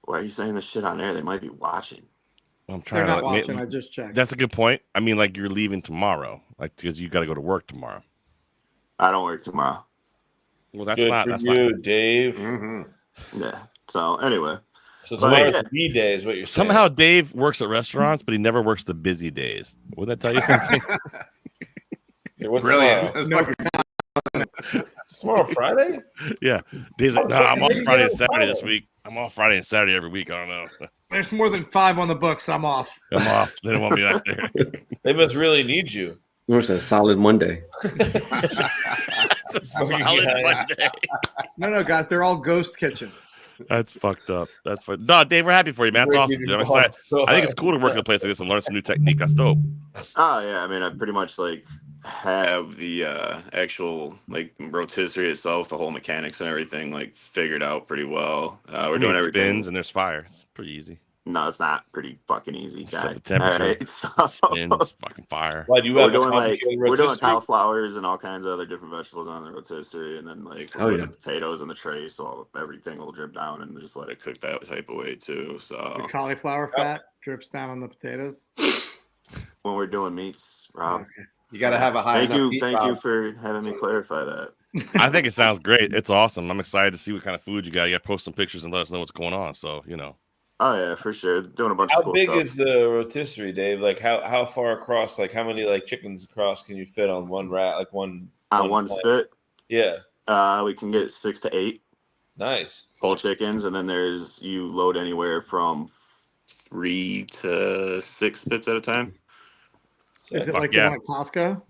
Why are you saying this shit on air? They might be watching. I'm trying They're not watching. I just checked. That's a good point. I mean, like you're leaving tomorrow, like because you got to go to work tomorrow. I don't work tomorrow. Well, that's Good not. for That's you, not. Dave. Yeah. So anyway, so tomorrow's B-day is what you're saying. Somehow Dave works at restaurants, but he never works the busy days. Wouldn't that tell you something? Brilliant. Tomorrow Friday? Yeah. Dave's like, no, I'm off Friday and Saturday this week. I'm off Friday and Saturday every week. I don't know. There's more than 5 on the books. I'm off. I'm off. They don't want me out there. They must really need you. What's that? Solid Monday. Solid Monday. No, guys, they're all ghost kitchens. That's fucked up. That's fun. No, Dave, we're happy for you, man. That's awesome, dude. I'm excited. I think it's cool to work in a place like this and learn some new technique. That's dope. Oh yeah, I mean, I pretty much like have the actual like rotisserie itself, the whole mechanics and everything like figured out pretty well. We're doing everything. Spins and there's fire. It's pretty easy. No, it's not pretty fucking easy, guys. Set the temperature. Right, so spins, fucking fire. Why do you we're have doing cauliflowers and all kinds of other different vegetables on the rotisserie, and then like we'll put the potatoes in the tray, so everything will drip down and just let it cook that type of way too. So the cauliflower fat drips down on the potatoes. When we're doing meats, Rob. Okay. You got to have a high. Thank you for having me clarify that. I think it sounds great. It's awesome. I'm excited to see what kind of food you got. You got to post some pictures and let us know what's going on. So Oh yeah, for sure. Doing a bunch of cool big stuff. is the rotisserie, Dave? Like how far across? Like how many like chickens across can you fit on one rat? Like one spit? Yeah. We can get 6 to 8. Nice. Whole chickens, and then you load anywhere from 3 to 6 spits at a time. Is it like the one at Costco?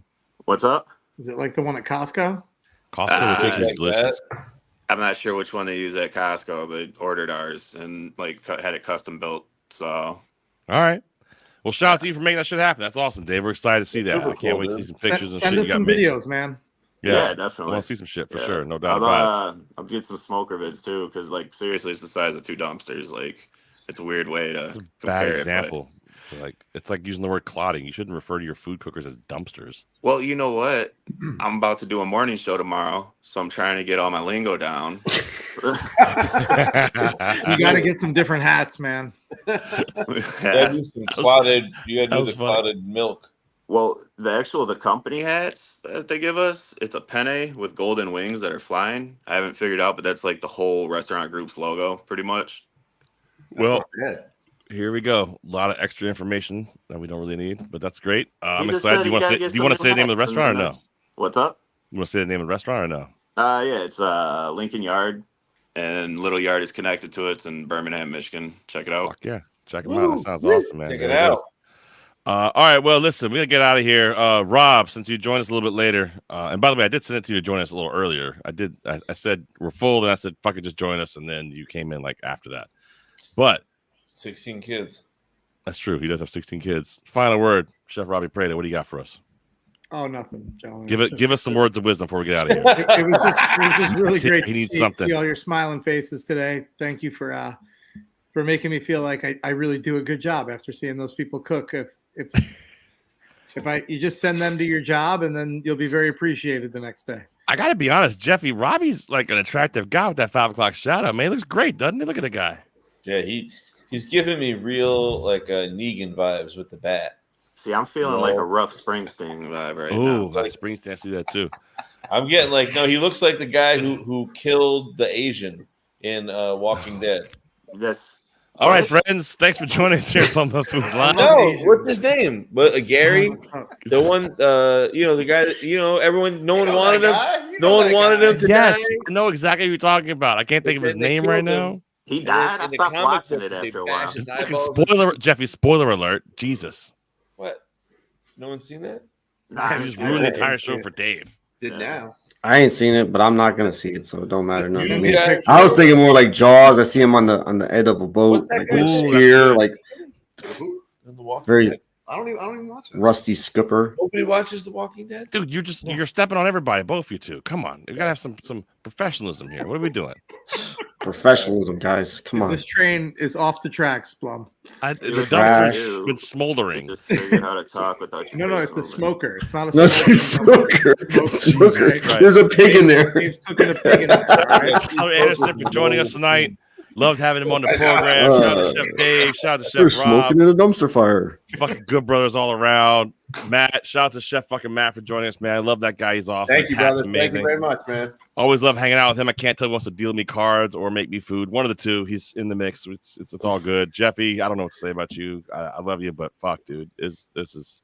What's up? Is it like the one at Costco? Costco chicken is delicious. I'm not sure which one they use at Costco. They ordered ours and like had it custom built. So, all right. Well, shout out to you for making that shit happen. That's awesome, Dave. We're excited to see that. I can't wait to see some pictures and shit. Send us some videos, man. Yeah, definitely. I want to see some shit for sure. No doubt about it. I'll get some smoker vids too, because like seriously, it's the size of 2 dumpsters. Like it's a weird way to compare bad it, example. It's like using the word clotting. You shouldn't refer to your food cookers as dumpsters. Well, you know what? I'm about to do a morning show tomorrow, so I'm trying to get all my lingo down. You got to get some different hats, man. You gotta do some clotted. You gotta do the clotted milk. Well, the company hats that they give us, it's a penne with golden wings that are flying. I haven't figured out, but that's like the whole restaurant group's logo, pretty much. Well, here we go. A lot of extra information that we don't really need, but that's great. I'm just excited. said Do you you want gotta to get say the something name of the hats, and restaurant or no? that's- What's up? You want to say the name of the restaurant or no? Yeah, it's Lincoln Yard, and Little Yard is connected to it. It's in Birmingham, Michigan. Check it out. Fuck yeah, check them out. That sounds Woo. awesome, man. Check There it it out. is. All right, well, listen, we're gonna get out of here. Rob, since you joined us a little bit later, and by the way, I did send it to you to join us a little earlier. I said we're full, and I said fucking just join us, and then you came in like after that. But 16 kids. That's true. He does have 16 kids. Final word, Chef Robbie Prada. What do you got for us? Oh, nothing, gentlemen. Give us some words of wisdom before we get out of here. It was just really That's it. great He needs to something. see all your smiling faces today. Thank you for making me feel like I really do a good job after seeing those people cook. You just send them to your job, and then you'll be very appreciated the next day. I got to be honest, Jeffy, Robbie's like an attractive guy with that 5 o'clock shout out. Man, he looks great, doesn't he? Look at the guy. Yeah, he's giving me real like Negan vibes with the bat. See, I'm feeling like a rough Springsteen vibe right now. Oh, Springsteen, I see that too. I'm getting like, no, he looks like the guy who killed the Asian in Walking Dead. All right, friends. Thanks for joining us here at Plumluvfoods Live. No, what's his name? But Gary, the one, the guy that, everyone, no one wanted him. No one wanted him to Yes, die. I know exactly who you're talking about. I can't think of his name right now. He died. I in the stopped comic watching book, it they after a bash while. his Fucking eyeballs. Jeffy, spoiler alert. Jesus. What? No one's seen that? You just ruined the entire show for Dave. Did now. I ain't seen it, but I'm not gonna see it, so it don't matter nothing to me. Yeah. I was thinking more like Jaws. I see him on the end of a boat, like with a spear, like very I don't even watch that. rusty skipper. Nobody watches The Walking Dead? Dude, you're stepping on everybody, both you two. Come on. We gotta have some professionalism here. What are we doing? Professionalism, guys. Come on. This train is off the tracks, Plum. The dumpster's been smoldering. Just figure out how to talk without your No, face it's a moving. smoker. It's not a No, smoker. it's a smoker. Smoker. Right. There's a pig in there. He's cooking a pig in there. All right? Tyler Anderson for joining us tonight. Loved having him on the program. Shout out to Chef Dave. Shout out to They're Chef Rob. smoking in a dumpster fire. Fucking good brothers all around. Matt, shout out to Chef fucking Matt for joining us, man. I love that guy. He's awesome. Thank His you, hat's brother. Thank you very much, man. Always love hanging out with him. I can't tell if he wants to deal me cards or make me food. One of the two. He's in the mix. It's all good. Jeffy, I don't know what to say about you. I love you, but fuck, dude. This is.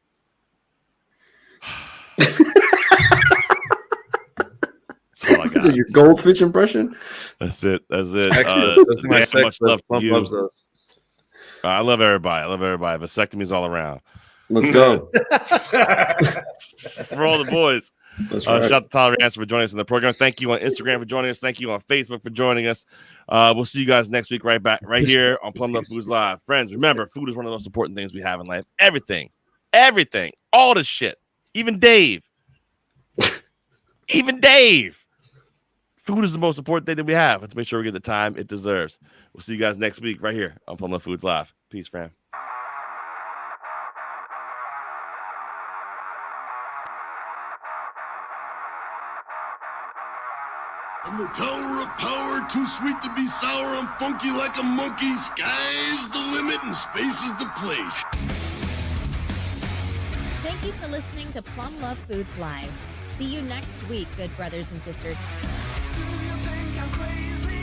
That's all I got. Is it your goldfish impression? That's it. That's it. Actually, those are my yeah, sex much love to Plum you. loves those. I love everybody. Vasectomies all around. Let's go. For all the boys. That's right. Shout out to Tyler Anderson for joining us in the program. Thank you on Instagram for joining us. Thank you on Facebook for joining us. We'll see you guys next week right here on Plumluvfoods Live. Friends, remember, food is one of the most important things we have in life. Everything, all the shit. Even Dave. Food is the most important thing that we have. Let's make sure we get the time it deserves. We'll see you guys next week right here on Plumluvfoods Live. Peace, fam. I'm the tower of power, too sweet to be sour. I'm funky like a monkey. Sky's the limit and space is the place. Thank you for listening to Plumluvfoods Live. See you next week, good brothers and sisters. Do you think I'm crazy?